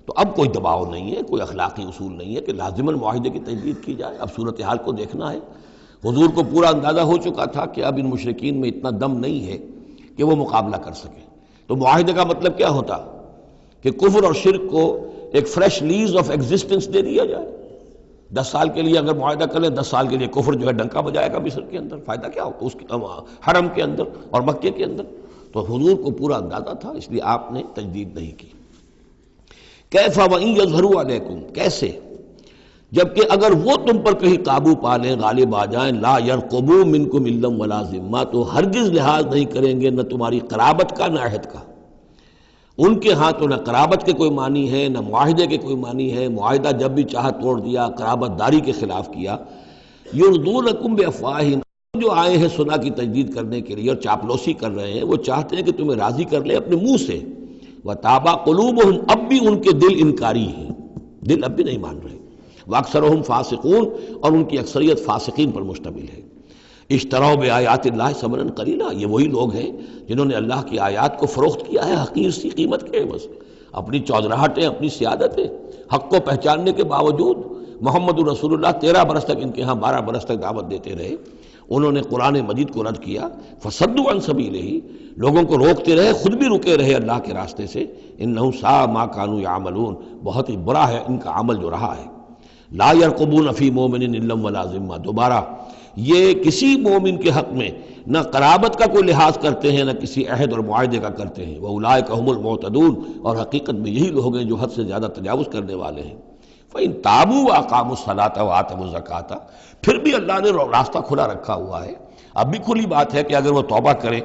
تو اب کوئی دباؤ نہیں ہے، کوئی اخلاقی اصول نہیں ہے کہ لازماً معاہدے کی تجدید کی جائے، اب صورتحال کو دیکھنا ہے۔ حضور کو پورا اندازہ ہو چکا تھا کہ اب ان مشرکین میں اتنا دم نہیں ہے کہ وہ مقابلہ کر سکیں، تو معاہدے کا مطلب کیا ہوتا کہ کفر اور شرک کو ایک فریش لیز آف ایگزسٹنس دے دیا جائے۔ 10 سال کے لیے اگر معاہدہ کریں، 10 سال کے لیے کفر جو ہے ڈنکا بجائے گا مصر کے اندر، فائدہ کیا ہوگا اس حرم کے اندر اور مکے کے اندر، تو حضور کو پورا اندازہ تھا، اس لیے آپ نے تجدید نہیں کی۔ کیف وَإِن يَظْهَرُوا عَلَيْكُمْ، کیسے جبکہ اگر وہ تم پر کہیں قابو پا لیں، غالب آ جائیں، لا يرقبوا منکم الا ولا ذمہ، تو ہرگز لحاظ نہیں کریں گے نہ تمہاری قرابت کا نہ عہد کا، ان کے ہاں تو نہ قرابت کے کوئی معنی ہے نہ معاہدے کے کوئی معنی ہے، معاہدہ جب بھی چاہا توڑ دیا، قرابت داری کے خلاف کیا۔ یرضونکم بافواہہم، جو آئے ہیں صلح کی تجدید کرنے کے لیے اور چاپلوسی کر رہے ہیں، وہ چاہتے ہیں کہ تمہیں راضی کر لیں اپنے منہ سے، وتابا قلوبہم، اب بھی ان کے دل انکاری ہیں، دل اب بھی نہیں مان رہے، واکثرہم فاسقون، اور ان کی اکثریت فاسقین پر مشتمل ہے۔ اشتروا بآیات اللہ ثمنا قلیلا، یہ وہی لوگ ہیں جنہوں نے اللہ کی آیات کو فروخت کیا ہے حقیر سی قیمت کے عوض، اپنی چودراہٹیں، اپنی سیادتیں، حق کو پہچاننے کے باوجود محمد رسول اللہ 13 برس تک ان کے ہاں 12 برس تک دعوت دیتے رہے، انہوں نے قرآن مجید کو رد کیا، فصدوا عن سبیلہ، لوگوں کو روکتے رہے، خود بھی رکے رہے اللہ کے راستے سے، انہم ساء ما کانوا یعملون، بہت ہی برا ہے ان کا عمل جو رہا ہے۔ لا یرقبون فی مومن الا ولا ذمہ، دوبارہ یہ کسی مومن کے حق میں نہ قرابت کا کوئی لحاظ کرتے ہیں نہ کسی عہد اور معاہدے کا کرتے ہیں، وَأُولَٰئِکَ هُمُ الْمُعْتَدُونَ، اور حقیقت میں یہی لوگ ہیں جو حد سے زیادہ تجاوز کرنے والے ہیں۔ فَإِن تَابُوا وَأَقَامُوا الصَّلَاةَ وَآتَوُا الزَّكَاةَ، پھر بھی اللہ نے راستہ کھلا رکھا ہوا ہے، اب بھی کھلی بات ہے کہ اگر وہ توبہ کریں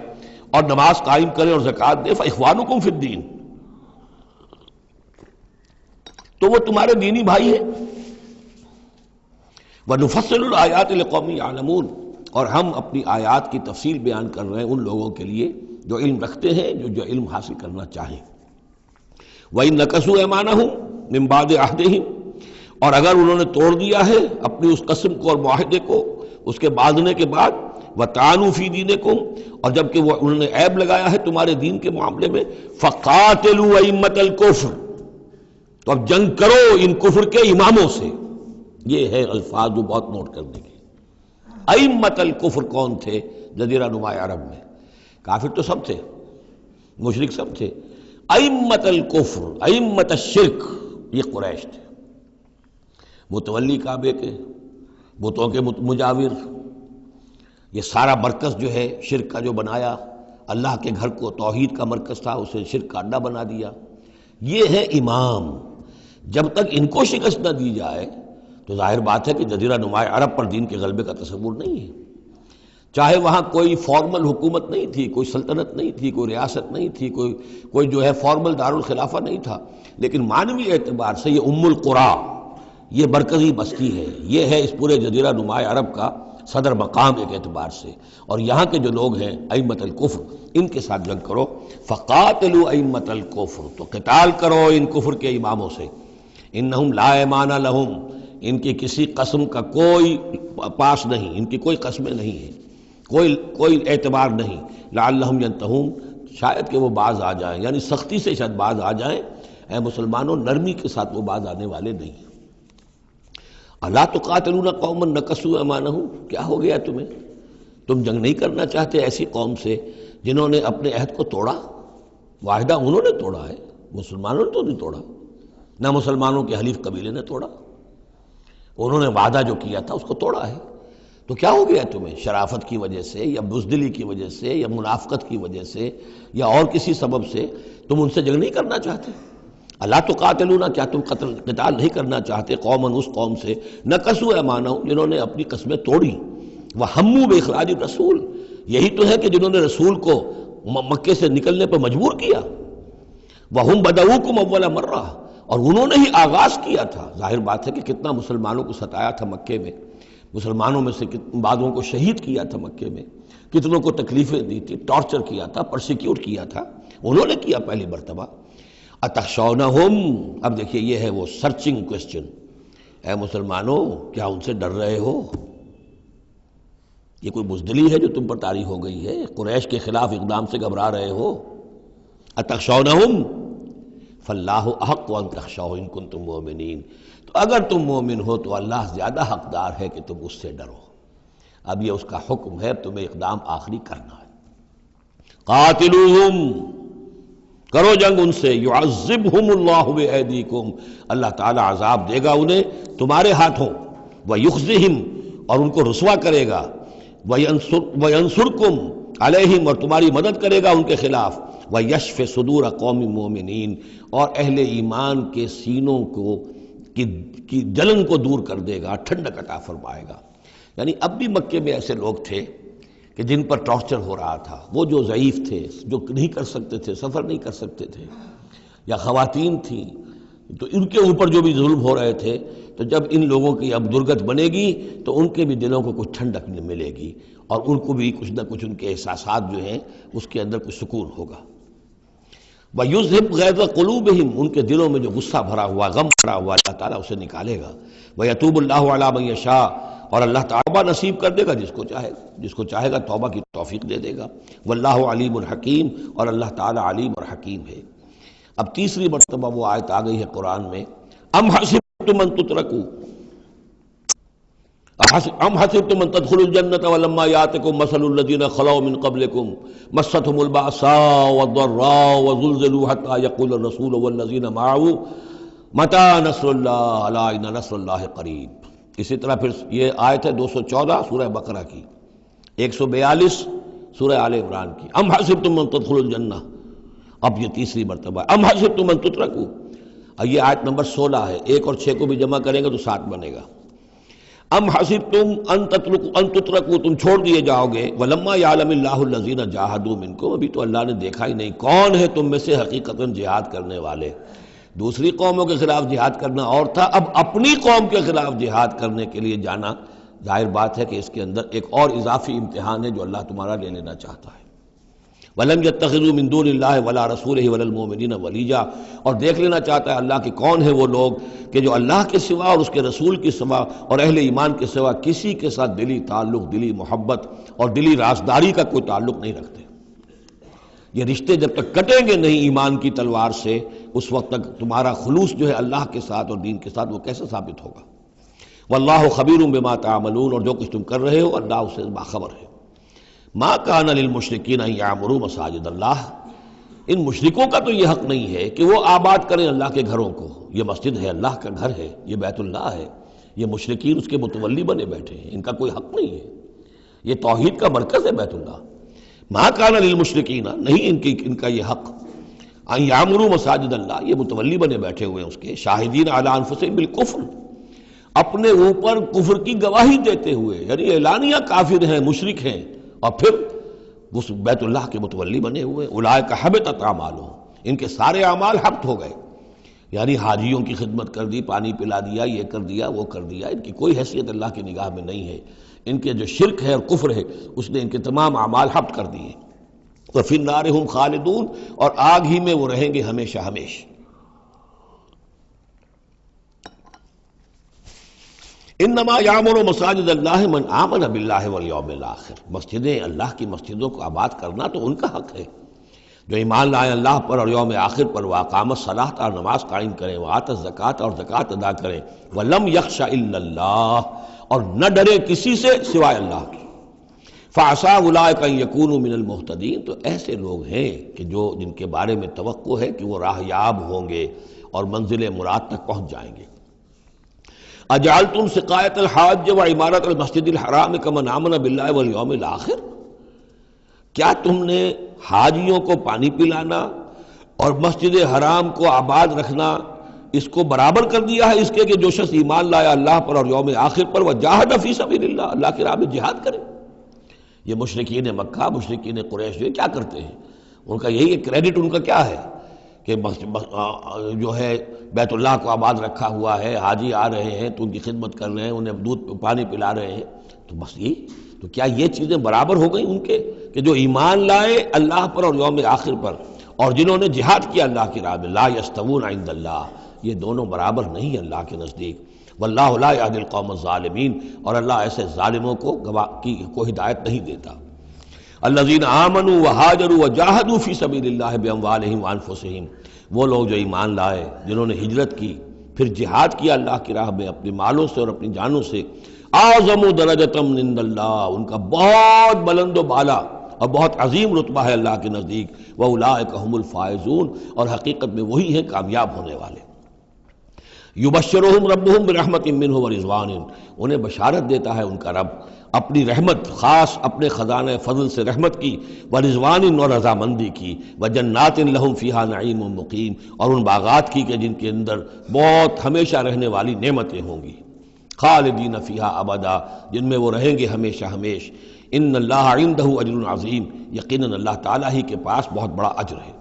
اور نماز قائم کریں اور زکوٰۃ دیں، فَإِخْوَانُكُمْ فِي الدِّينِ، تو وہ تمہارے دینی بھائی ہیں۔ وَنُفَصِّلُ الْآيَاتِ لِقَوْمٍ يَعْلَمُونَ، اور ہم اپنی آیات کی تفصیل بیان کر رہے ہیں ان لوگوں کے لیے جو علم رکھتے ہیں، جو علم حاصل کرنا چاہیں۔ وَإِن نَكَثُوا أَيْمَانَهُمْ مِن بَعْدِ عَهْدِهِمْ، اور اگر انہوں نے توڑ دیا ہے اپنی اس قسم کو اور معاہدے کو اس کے باندھنے کے بعد، وَطَعَنُوا فِي دِينِكُمْ، اور جبکہ وہ انہوں نے عیب لگایا ہے تمہارے دین کے معاملے میں، فَقَاتِلُوا أَئِمَّةَ الْكُفْرِ، تو اب جنگ کرو ان کفر کے اماموں سے۔ یہ ہے الفاظ جو بہت نوٹ کرنے کے۔ ائمۃ الکفر کون تھے جزیرہ نما عرب میں؟ کافر تو سب تھے، مشرک سب تھے۔ ائمۃ الکفر، ائمۃ الشرک، یہ قریش تھے، متولی کعبے کے، بتوں کے مجاور۔ یہ سارا مرکز جو ہے شرک کا جو بنایا، اللہ کے گھر کو توحید کا مرکز تھا اسے شرک کا اڈا بنا دیا۔ یہ ہے امام۔ جب تک ان کو شکست نہ دی جائے تو ظاہر بات ہے کہ جزیرہ نما عرب پر دین کے غلبے کا تصور نہیں ہے۔ چاہے وہاں کوئی فارمل حکومت نہیں تھی، کوئی سلطنت نہیں تھی، کوئی ریاست نہیں تھی، کوئی جو ہے فارمل دارالخلافہ نہیں تھا، لیکن معنوی اعتبار سے یہ ام القریٰ، یہ مرکزی بستی ہے، یہ ہے اس پورے جزیرہ نما عرب کا صدر مقام ایک اعتبار سے۔ اور یہاں کے جو لوگ ہیں ائمۃ الکفر، ان کے ساتھ جنگ کرو۔ فقاتلوا ائمۃ الکفر، تو قتال کرو ان کفر کے اماموں سے۔ انہم لا ایمان لہم، ان کی کسی قسم کا کوئی پاس نہیں، ان کی کوئی قسمیں نہیں ہیں، کوئی اعتبار نہیں۔ لعلہم ینتہون، شاید کہ وہ باز آ جائیں، یعنی سختی سے شاید باز آ جائیں۔ اے مسلمانوں، نرمی کے ساتھ وہ باز آنے والے نہیں ہیں۔ الا تقاتلون قوما نکثوا ایمانہم، کیا ہو گیا تمہیں؟ تم جنگ نہیں کرنا چاہتے ایسی قوم سے جنہوں نے اپنے عہد کو توڑا؟ معاہدہ انہوں نے توڑا ہے، مسلمانوں نے تو نہیں توڑا، نہ مسلمانوں کے حلیف قبیلے نے توڑا، انہوں نے وعدہ جو کیا تھا اس کو توڑا ہے۔ تو کیا ہو گیا تمہیں؟ شرافت کی وجہ سے یا بزدلی کی وجہ سے یا منافقت کی وجہ سے یا اور کسی سبب سے تم ان سے جنگ نہیں کرنا چاہتے؟ الا تقاتلون، کیا تم قتال نہیں کرنا چاہتے قوماً، اس قوم سے نکثوا ایمانہم، جنہوں نے اپنی قسمیں توڑی، وہموا باخراج الرسول، یہی تو ہے کہ جنہوں نے رسول کو مکے سے نکلنے پر مجبور کیا، وہم بدؤکم اول مرہ، اور انہوں نے ہی آغاز کیا تھا۔ ظاہر بات ہے کہ کتنا مسلمانوں کو ستایا تھا مکے میں، مسلمانوں میں سے بعضوں کو شہید کیا تھا مکے میں، کتنوں کو تکلیفیں دی تھی، ٹارچر کیا تھا، پرسیکیوٹ کیا تھا، انہوں نے کیا پہلی مرتبہ۔ اتخشونہم، اب دیکھیے یہ ہے وہ سرچنگ کوسچن، اے مسلمانوں کیا ان سے ڈر رہے ہو؟ یہ کوئی بزدلی ہے جو تم پر طاری ہو گئی ہے؟ قریش کے خلاف اقدام سے گھبرا رہے ہو؟ اتخشونہم فاللہ احق ان تخشوہ ان کنتم مؤمنین، تو اگر تم مومن ہو تو اللہ زیادہ حقدار ہے کہ تم اس سے ڈرو۔ اب یہ اس کا حکم ہے، تمہیں اقدام آخری کرنا ہے۔ قاتلوہم، کرو جنگ ان سے، یعذبہم اللہ بایدیکم، اللہ تعالی عذاب دے گا انہیں تمہارے ہاتھوں، ویخزہم، اور ان کو رسوا کرے گا، وینصرکم علیہم، اور تمہاری مدد کرے گا ان کے خلاف، ویشف صدور قوم مومنین، اور اہل ایمان کے سینوں کو کی جلن کو دور کر دے گا، ٹھنڈک عطا فرمائے گا۔ یعنی اب بھی مکے میں ایسے لوگ تھے کہ جن پر ٹارچر ہو رہا تھا، وہ جو ضعیف تھے، جو نہیں کر سکتے تھے، سفر نہیں کر سکتے تھے، یا خواتین تھیں، تو ان کے اوپر جو بھی ظلم ہو رہے تھے، تو جب ان لوگوں کی اب درگت بنے گی تو ان کے بھی دلوں کو کچھ ٹھنڈک ملے گی، اور ان کو بھی کچھ نہ کچھ ان کے احساسات جو ہیں اس کے اندر کچھ سکون ہوگا۔ وَيُذْهِبْ غَيْظَ قُلُوبِهِمْ، ان کے دلوں میں جو غصہ بھرا ہوا، غم بھرا ہوا، اللہ تعالیٰ اسے نکالے گا۔ وَيَتُوبُ اللَّهُ عَلَىٰ مَن يَشَاءُ، اور اللہ توبہ نصیب کر دے گا جس کو چاہے گا توبہ کی توفیق دے دے گا۔ وَاللَّهُ عَلِيمٌ حَكِيمٌ، اور اللہ تعالیٰ علیم اور حکیم ہے۔ اب تیسری مرتبہ وہ آیت آ گئی ہے قرآن میں، ام حسبتم ان تترکوا، ام حسبتم ان تدخلوا الجنة ولما يأتكم مثل الذين خلوا من قبلكم مستهم البأساء والضراء وزلزلوا حتى يقول الرسول والذين معه متى نصر الله الا ان نصر الله قریب۔ اسی طرح پھر یہ آیت ہے 214 سورہ بقرہ کی، 142 سورہ آل عمران کی، ام حسبتم ان تدخلوا الجنة، اب یہ تیسری مرتبہ ہے، ام حسبتم ان تترکوا، یہ آیت نمبر 16 ہے، 1 اور 6 کو بھی جمع کریں گے تو 7 بنے گا۔ ام حسبتم ان تترکوا، تم چھوڑ دیے جاؤ گے، ولما یعلم اللہ الذین جاہدوا منکم، ابھی تو اللہ نے دیکھا ہی نہیں کون ہے تم میں سے حقیقتاً جہاد کرنے والے۔ دوسری قوموں کے خلاف جہاد کرنا اور تھا، اب اپنی قوم کے خلاف جہاد کرنے کے لیے جانا، ظاہر بات ہے کہ اس کے اندر ایک اور اضافی امتحان ہے جو اللہ تمہارا لے لینا چاہتا ہے۔ وَلَمْ يَتَّخِذُوا مِن دُونِ اللَّهِ وَلَا رَسُولِهِ وَلَا الْمُؤْمِنِينَ وَلِيًّا، اور دیکھ لینا چاہتا ہے اللہ کہ کون ہیں وہ لوگ کہ جو اللہ کے سوا اور اس کے رسول کے سوا اور اہل ایمان کے سوا کسی کے ساتھ دلی تعلق، دلی محبت اور دلی رازداری کا کوئی تعلق نہیں رکھتے۔ یہ رشتے جب تک کٹیں گے نہیں ایمان کی تلوار سے، اس وقت تک تمہارا خلوص جو ہے اللہ کے ساتھ اور دین کے ساتھ وہ کیسے ثابت ہوگا؟ واللہ خبیر بما تعملون، اور جو کچھ تم کر رہے ہو اللہ اس سے باخبر ہے۔ ما کان للمشرکین ان یعمروا مساجد اللہ، ان مشرکوں کا تو یہ حق نہیں ہے کہ وہ آباد کریں اللہ کے گھروں کو۔ یہ مسجد ہے، اللہ کا گھر ہے، یہ بیت اللہ ہے، یہ مشرکین اس کے متولی بنے بیٹھے ہیں، ان کا کوئی حق نہیں ہے۔ یہ توحید کا مرکز ہے بیت اللہ۔ ما کان للمشرکین، نہیں ان کا یہ حق، ان یعمروا مساجد اللہ، یہ متولی بنے بیٹھے ہوئے ہیں اس کے، شاہدین علی انفسہم بالکفر، اپنے اوپر کفر کی گواہی دیتے ہوئے، یعنی اعلانیہ کافر ہیں، مشرک ہیں، اور پھر اس بیت اللہ کے متولی بنے ہوئے۔ اولئک حبطت اعمالہم، ان کے سارے اعمال حبط ہو گئے، یعنی حاجیوں کی خدمت کر دی، پانی پلا دیا، یہ کر دیا، وہ کر دیا، ان کی کوئی حیثیت اللہ کی نگاہ میں نہیں ہے۔ ان کے جو شرک ہے اور کفر ہے اس نے ان کے تمام اعمال حبط کر دیے۔ وفی النار ہم خالدون، اور آگ ہی میں وہ رہیں گے ہمیشہ ہمیشہ۔ انما یعمر مساجد اللہ من آمن باللہ والیوم الآخر، مسجدیں اللہ کی مسجدوں کو آباد کرنا تو ان کا حق ہے جو ایمان لائے اللہ پر اور یوم آخر پر، واقام الصلاۃ، اور نماز قائم کریں، وآت الزکوٰۃ، اور زکوٰۃ ادا کریں، ولم یخش الا اللہ، اور نہ ڈرے کسی سے سوائے اللہ کی۔ فعسیٰ اولئک ان یکونوا من المہتدین، تو ایسے لوگ ہیں کہ جو جن کے بارے میں توقع ہے کہ وہ راہ یاب ہوں گے اور منزل مراد تک پہنچ جائیں گے۔ اجعلتم سقایۃ الحاج و عمارۃ المسجد الحرام کمن آمن باللہ والیوم الآخر، کیا تم نے حاجیوں کو پانی پلانا اور مسجد حرام کو آباد رکھنا اس کو برابر کر دیا ہے اس کے کہ جو شخص ایمان لایا اللہ پر اور یوم آخر پر، وجاہد فی سبیل اللہ، اللہ کی راہ میں جہاد کرے؟ یہ مشرکین مکہ، مشرکین قریش کیا کرتے ہیں؟ ان کا یہی کریڈٹ ان کا کیا ہے کہ جو ہے بیت اللہ کو آباد رکھا ہوا ہے، حاجی آ رہے ہیں تو ان کی خدمت کر رہے ہیں، انہیں دودھ پانی پلا رہے ہیں، تو بس یہ تو کیا یہ چیزیں برابر ہو گئیں ان کے کہ جو ایمان لائے اللہ پر اور یوم آخر پر اور جنہوں نے جہاد کیا اللہ کی راہ میں؟ لا یستوون عند اللہ، یہ دونوں برابر نہیں ہیں اللہ کے نزدیک۔ واللہ لا یہدی القوم الظالمین، اور اللہ ایسے ظالموں کو ہدایت نہیں دیتا۔ الذین آمنوا وہاجروا وجاہدوا فی سبیل اللہ باموالہم وانفسہم، وہ لوگ جو ایمان لائے، جنہوں نے ہجرت کی، پھر جہاد کیا اللہ کی راہ میں اپنے مالوں سے اور اپنی جانوں سے، اعظم درجۃ من عند اللہ، ان کا بہت بلند و بالا اور بہت عظیم رتبہ ہے اللہ کے نزدیک۔ واولئک هم الفائزون، اور حقیقت میں وہی ہیں کامیاب ہونے والے۔ یبشرہم ربہم برحمت منہ ورضوان، انہیں بشارت دیتا ہے ان کا رب اپنی رحمت، خاص اپنے خزانہ فضل سے رحمت کی، ورضوان، اور رضامندی کی، وجنات لہم فیہا نعیم مقیم، اور ان باغات کی کہ جن کے اندر بہت ہمیشہ رہنے والی نعمتیں ہوں گی، خالدین فیہا ابدا، جن میں وہ رہیں گے ہمیشہ ہمیش۔ ان اللہ عندہ اجر عظیم، یقیناً اللہ تعالیٰ ہی کے پاس بہت بڑا اجر ہے۔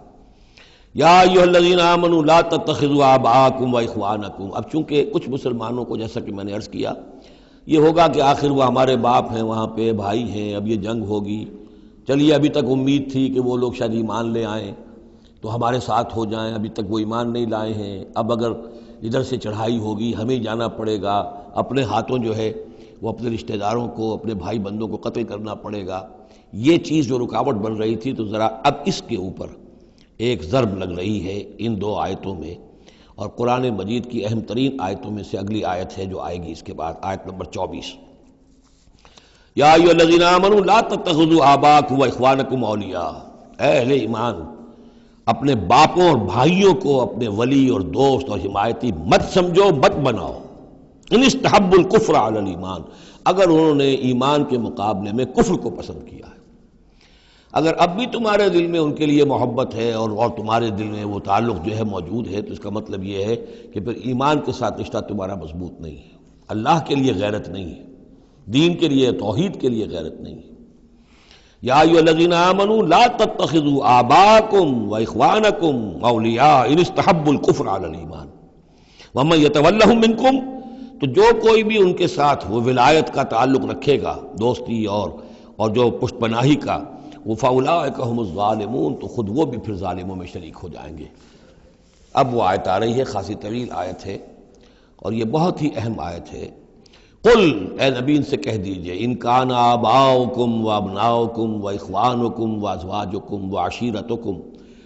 یا ایھا الذین آمنوا لا تتخذوا آباءکم واخوانکم، اب چونکہ کچھ مسلمانوں کو جیسا کہ میں نے عرض کیا یہ ہوگا کہ آخر وہ ہمارے باپ ہیں، وہاں پہ بھائی ہیں، اب یہ جنگ ہوگی، چلیے ابھی تک امید تھی کہ وہ لوگ شاید ایمان لے آئیں تو ہمارے ساتھ ہو جائیں، ابھی تک وہ ایمان نہیں لائے ہیں، اب اگر ادھر سے چڑھائی ہوگی ہمیں جانا پڑے گا، اپنے ہاتھوں جو ہے وہ اپنے رشتہ داروں کو، اپنے بھائی بندوں کو قتل کرنا پڑے گا۔ یہ چیز جو رکاوٹ بن رہی تھی، تو ذرا اب اس کے اوپر ایک ضرب لگ رہی ہے ان دو آیتوں میں، اور قرآن مجید کی اہم ترین آیتوں میں سے اگلی آیت ہے جو آئے گی اس کے بعد، آیت نمبر 24۔ یا ایھا الذین آمنوا لا تتخذوا آباءکم واخوانکم اولیاء، اے اہل ایمان، اپنے باپوں اور بھائیوں کو اپنے ولی اور دوست اور حمایتی مت سمجھو، مت بناؤ۔ ان استحبوا الکفر علی الایمان، اگر انہوں نے ایمان کے مقابلے میں کفر کو پسند کیا ہے، اگر اب بھی تمہارے دل میں ان کے لیے محبت ہے اور تمہارے دل میں وہ تعلق جو ہے موجود ہے، تو اس کا مطلب یہ ہے کہ پھر ایمان کے ساتھ رشتہ تمہارا مضبوط نہیں ہے، اللہ کے لیے غیرت نہیں ہے، دین کے لیے، توحید کے لیے غیرت نہیں ہے۔ یا ایھا الذین آمنوا لا تتخذوا آباءکم واخوانکم اولیاء ان استحبوا الکفر علی الایمان ومن یتولہم منکم، تو جو کوئی بھی ان کے ساتھ وہ ولایت کا تعلق رکھے گا، دوستی اور جو پشت پناہی کا، فَأُولَٰئِكَ هُمُ الظَّالِمُونَ، تو خود وہ بھی پھر ظالموں میں شریک ہو جائیں گے۔ اب وہ آیت آ رہی ہے، خاصی طویل آیت ہے اور یہ بہت ہی اہم آیت ہے۔ قل، اے نبی ان سے کہہ دیجئے، ان کان آباؤکم وابناؤکم واخوانکم وازواجکم وعشیرتکم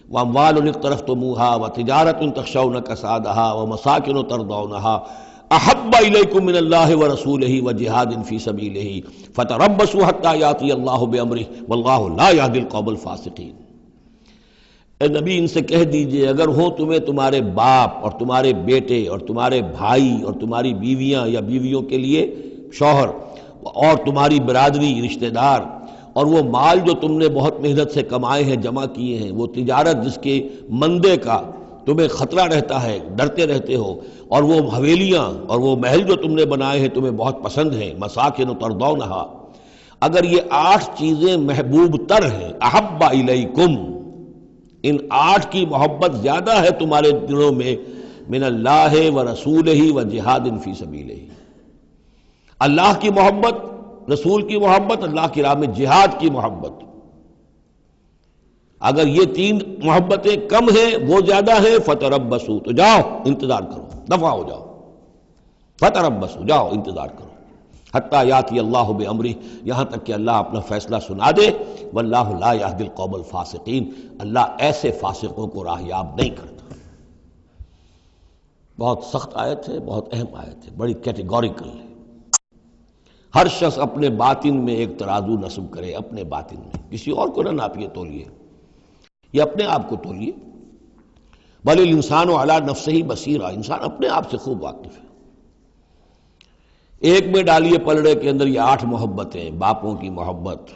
واموال اقترفتموها وتجارۃ تخشون کسادها ومساکن ترضونها احب الیکم من اللہ ورسولہ وجہاد فی سبیلہ فتربصوا حتی یاتی اللہ بامرہ واللہ لا یہدی القوم الفاسقین۔ اے نبی ان سے کہہ دیجئے، اگر ہوں تمہیں تمہارے باپ اور تمہارے بیٹے اور تمہارے بھائی اور تمہاری بیویاں یا بیویوں کے لیے شوہر اور تمہاری برادری رشتہ دار، اور وہ مال جو تم نے بہت محنت سے کمائے ہیں، جمع کیے ہیں، وہ تجارت جس کے مندے کا تمہیں خطرہ رہتا ہے، ڈرتے رہتے ہو، اور وہ حویلیاں اور وہ محل جو تم نے بنائے ہیں تمہیں بہت پسند ہیں، مساکن ترضونہا، اگر یہ 8 چیزیں محبوب تر ہیں، احب الیکم، ان 8 کی محبت زیادہ ہے تمہارے دلوں میں، من اللہ و رسولہ و جہاد فی سبیلہ، اللہ کی محبت، رسول کی محبت، اللہ کی راہ میں جہاد کی محبت، اگر یہ 3 محبتیں کم ہیں، وہ زیادہ ہیں، فتربصوا، تو جاؤ انتظار کرو، دفع ہو جاؤ، فتربصوا، جاؤ انتظار کرو، حتی یاتی اللہ بامرہ، یہاں تک کہ اللہ اپنا فیصلہ سنا دے، واللہ لا یہدی القوم الفاسقین، اللہ ایسے فاسقوں کو راہیاب نہیں کرتا۔ بہت سخت آیت ہے، بہت اہم آیت ہے، بڑی کیٹیگوریکل ہے۔ ہر شخص اپنے باطن میں ایک ترازو نصب کرے، اپنے باطن میں، کسی اور کو نہ ناپیے تولیے، یہ اپنے آپ کو تولیے۔ بل الانسان علی نفسہ بصیرہ، انسان اپنے آپ سے خوب واقف ہے۔ ایک میں ڈالیے پلڑے کے اندر یہ 8 محبتیں، باپوں کی محبت،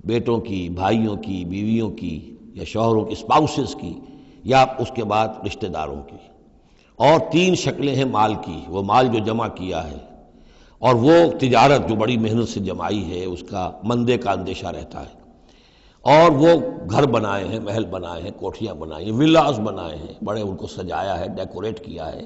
بیٹوں کی، بھائیوں کی، بیویوں کی یا شوہروں کی، اسپاؤسز کی، یا اس کے بعد رشتہ داروں کی، اور 3 شکلیں ہیں مال کی، وہ مال جو جمع کیا ہے، اور وہ تجارت جو بڑی محنت سے جمائی ہے، اس کا مندے کا اندیشہ رہتا ہے، اور وہ گھر بنائے ہیں، محل بنائے ہیں، کوٹھیاں بنائی ہیں، ولاز بنائے ہیں، بڑے ان کو سجایا ہے، ڈیکوریٹ کیا ہے۔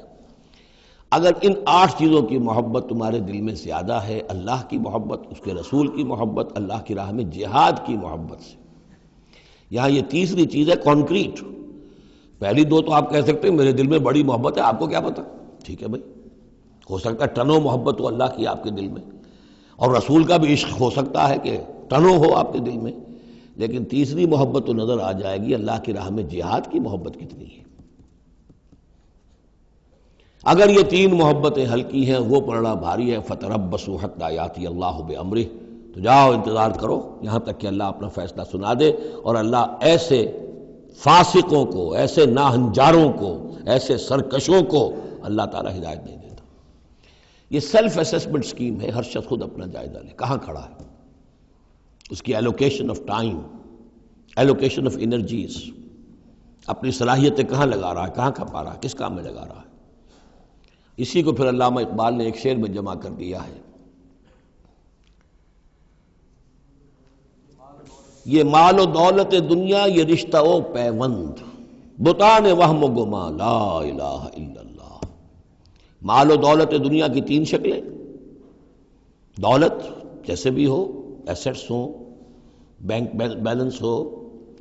اگر ان 8 چیزوں کی محبت تمہارے دل میں زیادہ ہے، اللہ کی محبت، اس کے رسول کی محبت، اللہ کی راہ میں جہاد کی محبت سے، یہاں یہ تیسری چیز ہے کانکریٹ۔ پہلی 2 تو آپ کہہ سکتے ہیں میرے دل میں بڑی محبت ہے، آپ کو کیا پتہ، ٹھیک ہے بھائی، ہو سکتا ہے ٹنوں محبت ہو اللہ کی آپ کے دل میں، اور رسول کا بھی عشق ہو سکتا ہے کہ ٹنوں ہو آپ کے دل میں، لیکن تیسری محبت تو نظر آ جائے گی، اللہ کی راہ میں جہاد کی محبت کتنی ہے۔ اگر یہ 3 محبتیں ہلکی ہیں، وہ پڑنا بھاری ہے، فتربصوا حتی یاتی اللہ بامرہ، تو جاؤ انتظار کرو یہاں تک کہ اللہ اپنا فیصلہ سنا دے، اور اللہ ایسے فاسقوں کو، ایسے ناہنجاروں کو، ایسے سرکشوں کو اللہ تعالی ہدایت نہیں دیتا۔ یہ سیلف اسیسمنٹ سکیم ہے، ہر شخص خود اپنا جائزہ لے، کہاں کھڑا ہے، اس کی allocation of time, allocation of energies, اپنی صلاحیتیں کہاں لگا رہا ہے، کہاں کھپا رہا ہے، کس کام میں لگا رہا ہے۔ اسی کو پھر علامہ اقبال نے ایک شعر میں جمع کر دیا ہے، یہ مال و دولت دنیا، یہ رشتہ و پیوند، بتان وہم و گما، لا الہ الا اللہ۔ مال و دولت دنیا کی 3 شکلیں، دولت جیسے بھی ہو، ایسٹس ہوں، بینک بیلنس ہو،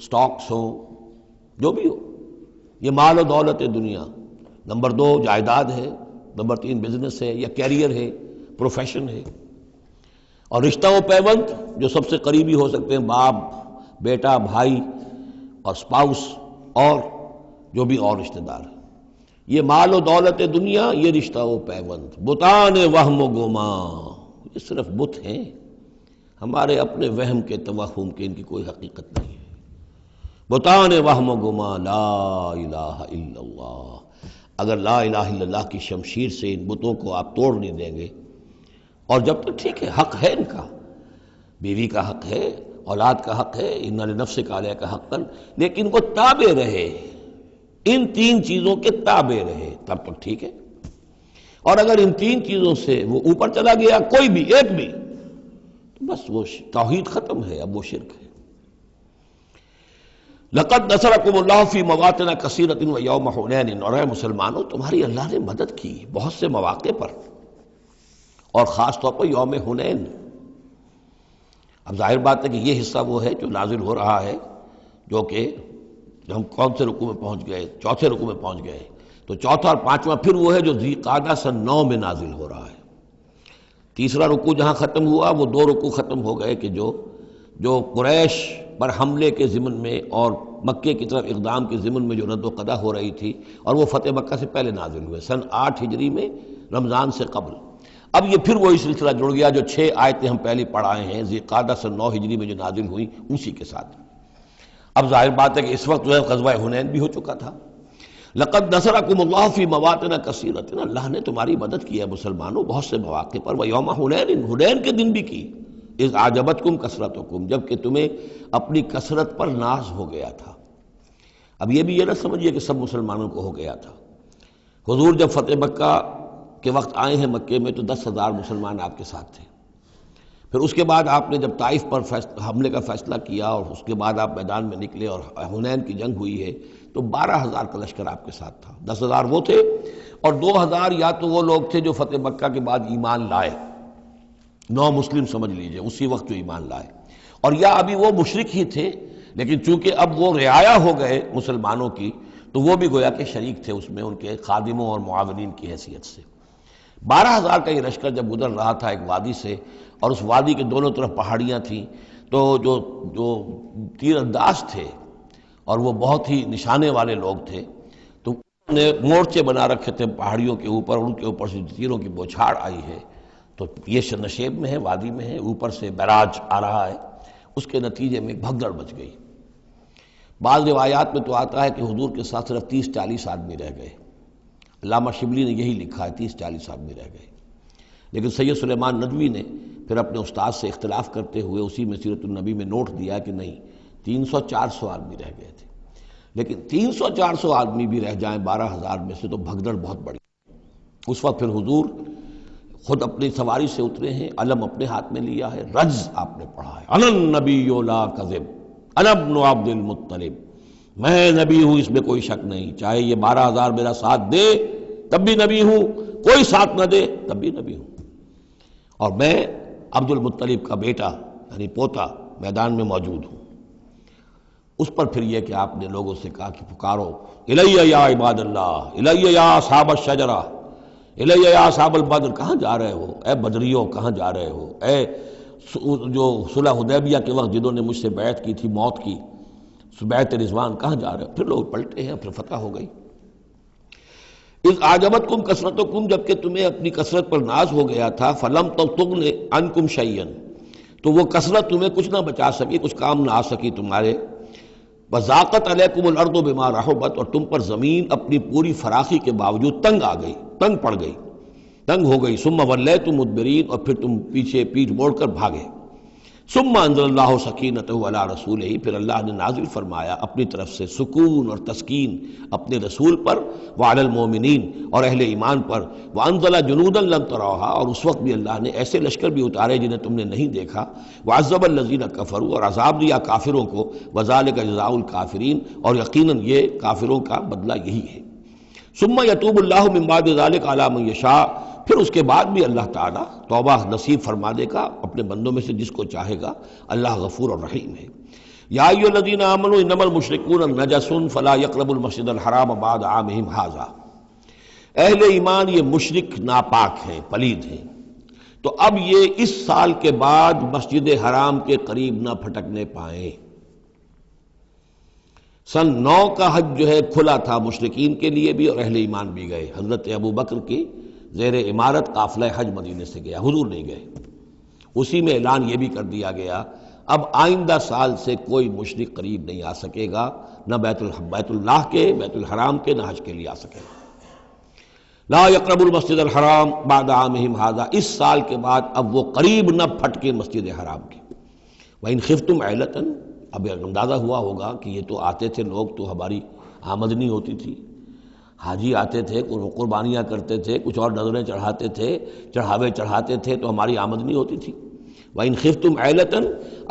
سٹاکس ہوں، جو بھی ہو، یہ مال و دولت دنیا۔ نمبر 2 جائیداد ہے، نمبر 3 بزنس ہے یا کیریئر ہے، پروفیشن ہے، اور رشتہ و پیوند جو سب سے قریبی ہو سکتے ہیں، باپ، بیٹا، بھائی اور سپاؤس، اور جو بھی اور رشتہ دار ہیں۔ یہ مال و دولت دنیا، یہ رشتہ و پیوند، بتان وہم و گما، یہ صرف بت ہیں، ہمارے اپنے وہم کے، توہم کے، ان کی کوئی حقیقت نہیں ہے۔ بتان وہم و گما، لا الہ الا اللہ۔ اگر لا الہ الا اللہ کی شمشیر سے ان بتوں کو آپ توڑ نہیں دیں گے، اور جب تک ٹھیک ہے حق ہے ان کا، بیوی کا حق ہے، اولاد کا حق ہے، ان لنفسک علیک حقا، لیکن وہ تابع رہے، ان 3 چیزوں کے تابع رہے، تب تک ٹھیک ہے۔ اور اگر ان 3 چیزوں سے وہ اوپر چلا گیا، کوئی بھی ایک بھی، تو بس وہ توحید ختم ہے، اب وہ شرک ہے۔ لقد نصرکم اللہ فی مواطن کثیرۃ ویوم حنین، اور اے مسلمانوں تمہاری اللہ نے مدد کی بہت سے مواقع پر، اور خاص طور پر یوم حنین۔ اب ظاہر بات ہے کہ یہ حصہ وہ ہے جو نازل ہو رہا ہے، جو کہ ہم کون سے رکوع میں پہنچ گئے؟ چوتھے رکوع میں پہنچ گئے. تو چوتھا اور پانچواں پھر وہ ہے جو ذی قعدہ سن 9 میں نازل ہو رہا ہے. تیسرا رکوع جہاں ختم ہوا وہ 2 رکوع ختم ہو گئے کہ جو قریش پر حملے کے ضمن میں اور مکے کی طرف اقدام کے ضمن میں جو رد و قدا ہو رہی تھی، اور وہ فتح مکہ سے پہلے نازل ہوئے سن 8 ہجری میں، رمضان سے قبل. اب یہ پھر وہی سلسلہ جڑ گیا جو 6 آیتیں ہم پہلے پڑھائے ہیں ذی قعدہ سن 9 ہجری میں جو نازل ہوئی اسی کے ساتھ. اب ظاہر بات ہے کہ اس وقت جو ہے غزوہ حنین بھی ہو چکا تھا. لقد نصرکم اللہ فی مواطن کثیرۃ، اللہ نے تمہاری مدد کی ہے مسلمانوں بہت سے مواقع پر. ویوم حنین، حنین کے دن بھی کی. اذ اعجبتکم کثرتکم، جب کہ تمہیں اپنی کثرت پر ناز ہو گیا تھا. اب یہ بھی یہ نہ سمجھیے کہ سب مسلمانوں کو ہو گیا تھا. حضور جب فتح مکہ کے وقت آئے ہیں مکے میں تو 10,000 مسلمان آپ کے ساتھ تھے. پھر اس کے بعد آپ نے جب طائف پر حملے کا فیصلہ کیا اور اس کے بعد آپ میدان میں نکلے اور حنین کی جنگ ہوئی ہے تو 12,000 کا لشکر آپ کے ساتھ تھا. 10,000 وہ تھے اور 2,000 یا تو وہ لوگ تھے جو فتح مکہ کے بعد ایمان لائے، 9 مسلم سمجھ لیجئے اسی وقت جو ایمان لائے، اور یا ابھی وہ مشرک ہی تھے لیکن چونکہ اب وہ رعایا ہو گئے مسلمانوں کی تو وہ بھی گویا کہ شریک تھے اس میں ان کے خادموں اور معاونین کی حیثیت سے. 12,000 کا یہ لشکر جب گزر رہا تھا ایک وادی سے، اور اس وادی کے دونوں طرف پہاڑیاں تھیں، تو جو تیر انداز تھے اور وہ بہت ہی نشانے والے لوگ تھے تو انہوں نے مورچے بنا رکھے تھے پہاڑیوں کے اوپر، ان کے اوپر سے تیروں کی بوچھاڑ آئی ہے. تو یہ نشیب میں ہے، وادی میں ہے، اوپر سے بیراج آ رہا ہے، اس کے نتیجے میں بھگدڑ مچ گئی. بعض روایات میں تو آتا ہے کہ حضور کے ساتھ صرف 30-40 آدمی رہ گئے. علامہ شبلی نے یہی لکھا ہے 30-40 آدمی رہ گئے. لیکن سید سلیمان ندوی نے پھر اپنے استاد سے اختلاف کرتے ہوئے اسی میں سیرت النبی میں نوٹ دیا کہ نہیں، 300-400 آدمی رہ گئے تھے. لیکن 300-400 آدمی بھی رہ جائیں 12,000 میں سے تو بھگدڑ بہت بڑی. اس وقت پھر حضور خود اپنی سواری سے اترے ہیں، علم اپنے ہاتھ میں لیا ہے، رجز آپ نے پڑھا ہے، انا النبی لا کذب انا ابن عبد المطلب، میں نبی ہوں اس میں کوئی شک نہیں، چاہے یہ 12,000 میرا ساتھ دے تب بھی نبی ہوں، کوئی ساتھ نہ دے تب بھی نبی ہوں، اور میں عبد المطلب کا بیٹا یعنی پوتا میدان میں موجود ہوں. اس پر پھر یہ کہ آپ نے لوگوں سے کہا کہ پکارو الیہ یا عباد اللہ، الیہ یا اصحاب الشجرہ، الیہ یا اصحاب البدر، کہاں جا رہے ہو اے بدریوں، کہاں جا رہے ہو اے جو صلح حدیبیہ کے وقت جنہوں نے مجھ سے بیعت کی تھی موت کی، بیعت رضوان، کہاں جا رہے ہو؟ پھر لوگ پلٹے ہیں، پھر فتح ہو گئی. اذ اعجبتکم کثرتکم، جب کہ تمہیں اپنی کثرت پر ناز ہو گیا تھا، فلم تغن عنکم شیئا، تو وہ کثرت تمہیں کچھ نہ بچا سکی، کچھ کام نہ آ سکی تمہارے. وضاقت علیکم الارض بما رحبت، اور تم پر زمین اپنی پوری فراخی کے باوجود تنگ آ گئی، تنگ پڑ گئی، تنگ ہو گئی. ثم ولیتم مدبرین، اور پھر تم پیچھے پیٹھ موڑ کر بھاگے. ثم انزل اللہ سکینتہ علی رسولہ، پھر اللہ نے نازل فرمایا اپنی طرف سے سکون اور تسکین اپنے رسول پر، وعلی المومنین، اور اہل ایمان پر. وانزل جنودا لم تروها، اور اس وقت بھی اللہ نے ایسے لشکر بھی اتارے جنہیں تم نے نہیں دیکھا. وعذب الذین کفروا، اور عذاب دیا کافروں کو. وذالک جزاء الکافرین، اور یقیناً یہ کافروں کا بدلہ یہی ہے. ثم یتوب اللہ من بعد ذلک علی من یشاء، پھر اس کے بعد بھی اللہ تعالیٰ توبہ نصیب فرما دے گا اپنے بندوں میں سے جس کو چاہے گا. اللہ غفور اور رحیم ہے. یا ایھا الذین آمنوا انما المشرکون نجس فلا یقربوا المسجد الحرام بعد عامهم ھذا، اہل ایمان یہ مشرک ناپاک ہیں، پلید ہیں، تو اب یہ اس سال کے بعد مسجد حرام کے قریب نہ پھٹکنے پائیں. سن 9 کا حج جو ہے کھلا تھا مشرکین کے لیے بھی اور اہل ایمان بھی گئے. حضرت ابو بکر کی زیر امارت قافلہ حج مدینے سے گیا، حضور نہیں گئے. اسی میں اعلان یہ بھی کر دیا گیا اب آئندہ سال سے کوئی مشرک قریب نہیں آ سکے گا، نہ بیت اللہ کے، بیت الحرام کے، نہ حج کے لیے آ سکے گا. لا یقرب المسجد الحرام بعد عامہم ھذا، اس سال کے بعد اب وہ قریب نہ پھٹکے مسجد حرام کے. وَإِنْ خِفْتُمْ عَيْلَةً، اب اندازہ ہوا ہوگا کہ یہ تو آتے تھے لوگ تو ہماری آمدنی ہوتی تھی، حاجی آتے تھے، قربانیاں کرتے تھے، کچھ اور نظریں چڑھاتے تھے، چڑھاوے چڑھاتے تھے تو ہماری آمدنی ہوتی تھی. وَإِنْ خِفْتُمْ عَيْلَةً،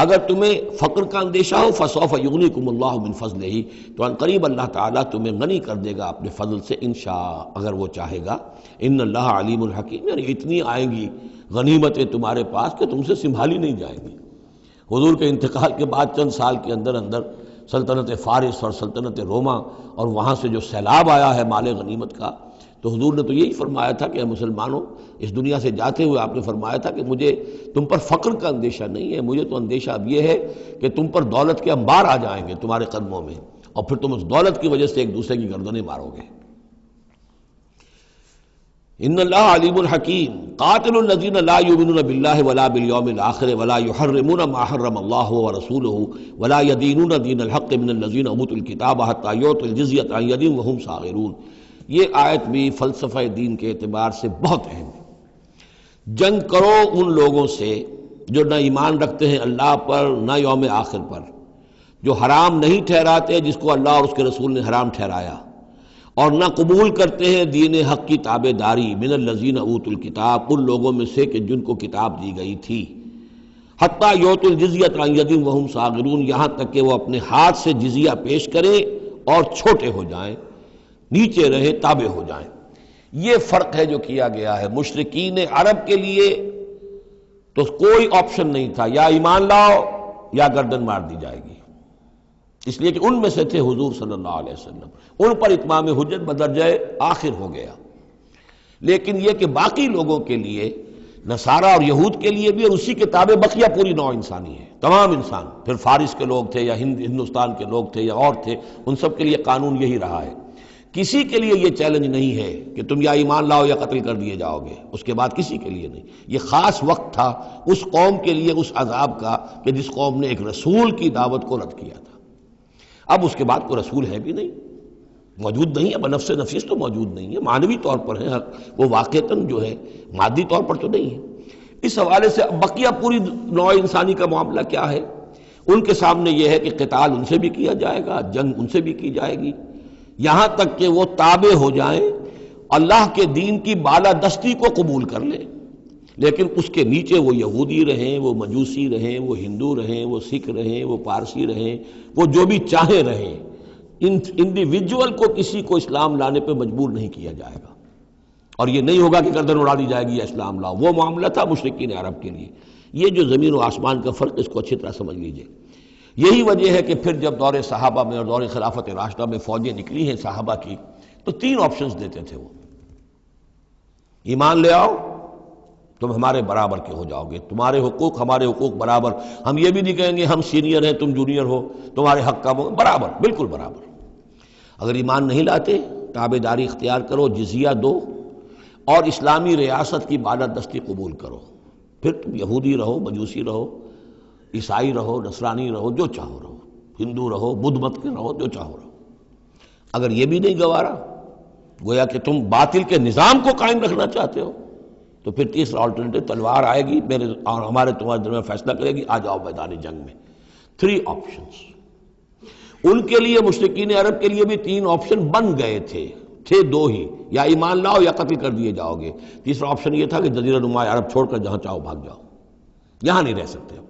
اگر تمہیں فقر کا اندیشہ ہو، فَسَوْفَ يُغْنِيكُمُ اللَّهُ مِنْ فَضْلِهِ، تو عنقریب اللہ تعالیٰ تمہیں غنی کر دے گا اپنے فضل سے انشاء، اگر وہ چاہے گا. ان اللہ علیم الحکیم، یعنی اتنی آئیں گی غنیمتیں تمہارے پاس کہ تم سے سنبھالی نہیں جائیں گی. حضور کے انتقال کے بعد چند سال کے اندر اندر سلطنت فارس اور سلطنت روما اور وہاں سے جو سیلاب آیا ہے مال غنیمت کا، تو حضور نے تو یہی فرمایا تھا کہ اے مسلمانوں، اس دنیا سے جاتے ہوئے آپ نے فرمایا تھا کہ مجھے تم پر فقر کا اندیشہ نہیں ہے، مجھے تو اندیشہ اب یہ ہے کہ تم پر دولت کے انبار آ جائیں گے تمہارے قدموں میں، اور پھر تم اس دولت کی وجہ سے ایک دوسرے کی گردنیں مارو گے۔ ان اللہ علیم الحکیم قاتل الذین لا یؤمنون باللہ ولا بالیوم الآخر ولا یحرمون ما حرم اللہ ورسولہ ولا یدینون دین الحق من الذین اوتوا الکتاب حتی یعطوا الجزیۃ عن ید وہم صاغرون۔ یہ آیت بھی فلسفہ دین کے اعتبار سے بہت اہم ہے۔ جنگ کرو ان لوگوں سے جو نہ ایمان رکھتے ہیں اللہ پر نہ یوم آخر پر، جو حرام نہیں ٹھہراتے جس کو اللہ اور اس کے رسول نے حرام ٹھہرایا، اور نہ قبول کرتے ہیں دین حق کی تابع داری من الذین اوتوا الکتاب، ان لوگوں میں سے کہ جن کو کتاب دی گئی تھی، حتی یعطوا الجزیۃ عن ید وہم صاغرون، یہاں تک کہ وہ اپنے ہاتھ سے جزیہ پیش کریں اور چھوٹے ہو جائیں، نیچے رہیں، تابع ہو جائیں۔ یہ فرق ہے جو کیا گیا ہے۔ مشرکین عرب کے لیے تو کوئی آپشن نہیں تھا، یا ایمان لاؤ یا گردن مار دی جائے گی، اس لیے کہ ان میں سے تھے حضور صلی اللہ علیہ وسلم، ان پر اتمام حجت بدرجہ آخر ہو گیا۔ لیکن یہ کہ باقی لوگوں کے لیے، نصارہ اور یہود کے لیے بھی، اور اسی کے تابع بقیہ پوری نوع انسانی ہے، تمام انسان، پھر فارس کے لوگ تھے یا ہندوستان کے لوگ تھے یا اور تھے، ان سب کے لیے قانون یہی رہا ہے۔ کسی کے لیے یہ چیلنج نہیں ہے کہ تم یا ایمان لاؤ یا قتل کر دیے جاؤ گے، اس کے بعد کسی کے لیے نہیں۔ یہ خاص وقت تھا اس قوم کے لیے اس عذاب کا کہ جس قوم نے ایک رسول کی دعوت کو رد کیا تھا۔ اب اس کے بعد کوئی رسول ہے بھی نہیں، موجود نہیں ہے، بنفس نفیس تو موجود نہیں ہے، معنوی طور پر ہے، وہ واقعتاً جو ہے مادی طور پر تو نہیں ہے۔ اس حوالے سے بقیہ پوری نوع انسانی کا معاملہ کیا ہے؟ ان کے سامنے یہ ہے کہ قتال ان سے بھی کیا جائے گا، جنگ ان سے بھی کی جائے گی، یہاں تک کہ وہ تابع ہو جائیں، اللہ کے دین کی بالادستی کو قبول کر لیں، لیکن اس کے نیچے وہ یہودی رہیں، وہ مجوسی رہیں، وہ ہندو رہیں، وہ سکھ رہیں، وہ پارسی رہیں، وہ جو بھی چاہیں رہیں، انڈیویجول کو کسی کو اسلام لانے پہ مجبور نہیں کیا جائے گا، اور یہ نہیں ہوگا کہ گردن اڑا دی جائے گی یا اسلام لاؤ۔ وہ معاملہ تھا مشرکین عرب کے لیے۔ یہ جو زمین و آسمان کا فرق، اس کو اچھی طرح سمجھ لیجئے۔ یہی وجہ ہے کہ پھر جب دور صحابہ میں اور دور خلافت راشدہ میں فوجیں نکلی ہیں صحابہ کی، تو 3 آپشنز دیتے تھے وہ۔ ایمان لے آؤ، تم ہمارے برابر کے ہو جاؤ گے، تمہارے حقوق ہمارے حقوق برابر، ہم یہ بھی نہیں کہیں گے ہم سینئر ہیں تم جونیئر ہو، تمہارے حق کم ہو، برابر، بالکل برابر۔ اگر ایمان نہیں لاتے، تابع داری اختیار کرو، جزیہ دو، اور اسلامی ریاست کی بالادستی قبول کرو، پھر تم یہودی رہو، مجوسی رہو، عیسائی رہو، نصرانی رہو، جو چاہو رہو، ہندو رہو، بدھ مت کے رہو، جو چاہو رہو۔ اگر یہ بھی نہیں گوارا، گویا کہ تم باطل کے نظام کو قائم رکھنا چاہتے ہو، تو پھر تیسرا آلٹرنیٹو تلوار آئے گی میرے اور ہمارے تمہارے درمیان فیصلہ کرے گی، آ جاؤ میدان جنگ میں۔ 3 آپشنز ان کے لیے، مشرکین عرب کے لیے بھی 3 آپشن بن گئے تھے 2 ہی، یا ایمان لاؤ یا قتل کر دیے جاؤ گے۔ تیسرا آپشن یہ تھا کہ جزیرہ نما عرب چھوڑ کر جہاں چاہو بھاگ جاؤ، یہاں نہیں رہ سکتے ہو،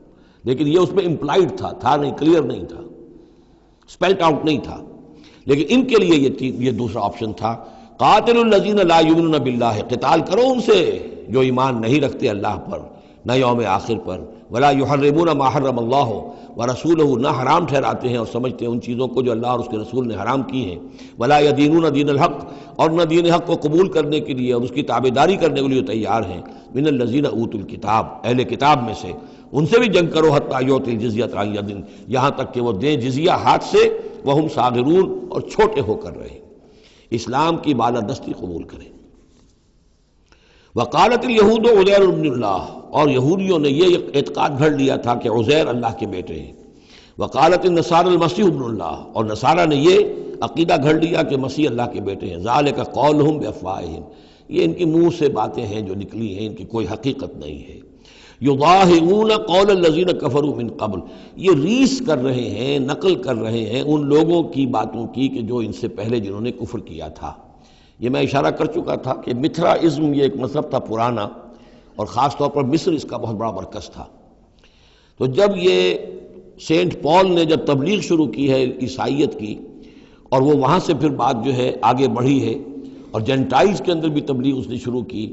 لیکن یہ اس میں امپلائڈ تھا نہیں، کلیئر نہیں تھا، اسپیلٹ آؤٹ نہیں تھا۔ لیکن ان کے لیے یہ دوسرا آپشن تھا، قاتل الذین لا یؤمنون باللہ، قتال کرو ان سے جو ایمان نہیں رکھتے اللہ پر نہ یوم آخر پر، ولا یحرمون ما حرم اللہ ورسولہ، نہ حرام ٹھہراتے ہیں اور سمجھتے ہیں ان چیزوں کو جو اللہ اور اس کے رسول نے حرام کی ہیں، ولا یدینون دین الحق، اور نہ دین حق کو قبول کرنے کے لیے اور اس کی تابع داری کرنے کے لیے تیار ہیں، من الذین اوتوا الکتاب، اہل کتاب میں سے، ان سے بھی جنگ کرو، حتی یعطوا الجزیۃ عن ید، یہاں تک کہ وہ دیں جزیہ ہاتھ سے، وہم صاغرون، اور چھوٹے ہو کر رہے، اسلام کی بالادستی قبول کریں۔ وقالت الیہود عزیر ابن اللہ، اور یہودیوں نے یہ اعتقاد گھڑ لیا تھا کہ عزیر اللہ کے بیٹے ہیں۔ وقالت النصارى المسیح ابن اللہ، اور نصارہ نے یہ عقیدہ گھڑ لیا کہ مسیح اللہ کے بیٹے ہیں۔ ذالک قولہم بافواہہم، یہ ان کے منہ سے باتیں ہیں جو نکلی ہیں، ان کی کوئی حقیقت نہیں ہے۔ یضاہئون قول الذین کفروا من قبل، یہ ریس کر رہے ہیں، نقل کر رہے ہیں ان لوگوں کی باتوں کی کہ جو ان سے پہلے جنہوں نے کفر کیا تھا۔ یہ میں اشارہ کر چکا تھا کہ متھرائزم یہ ایک مذہب تھا پرانا، اور خاص طور پر مصر اس کا بہت بڑا مرکز تھا۔ تو جب یہ سینٹ پال نے جب تبلیغ شروع کی ہے عیسائیت کی، اور وہ وہاں سے پھر بات جو ہے آگے بڑھی ہے، اور جینٹائلز کے اندر بھی تبلیغ اس نے شروع کی،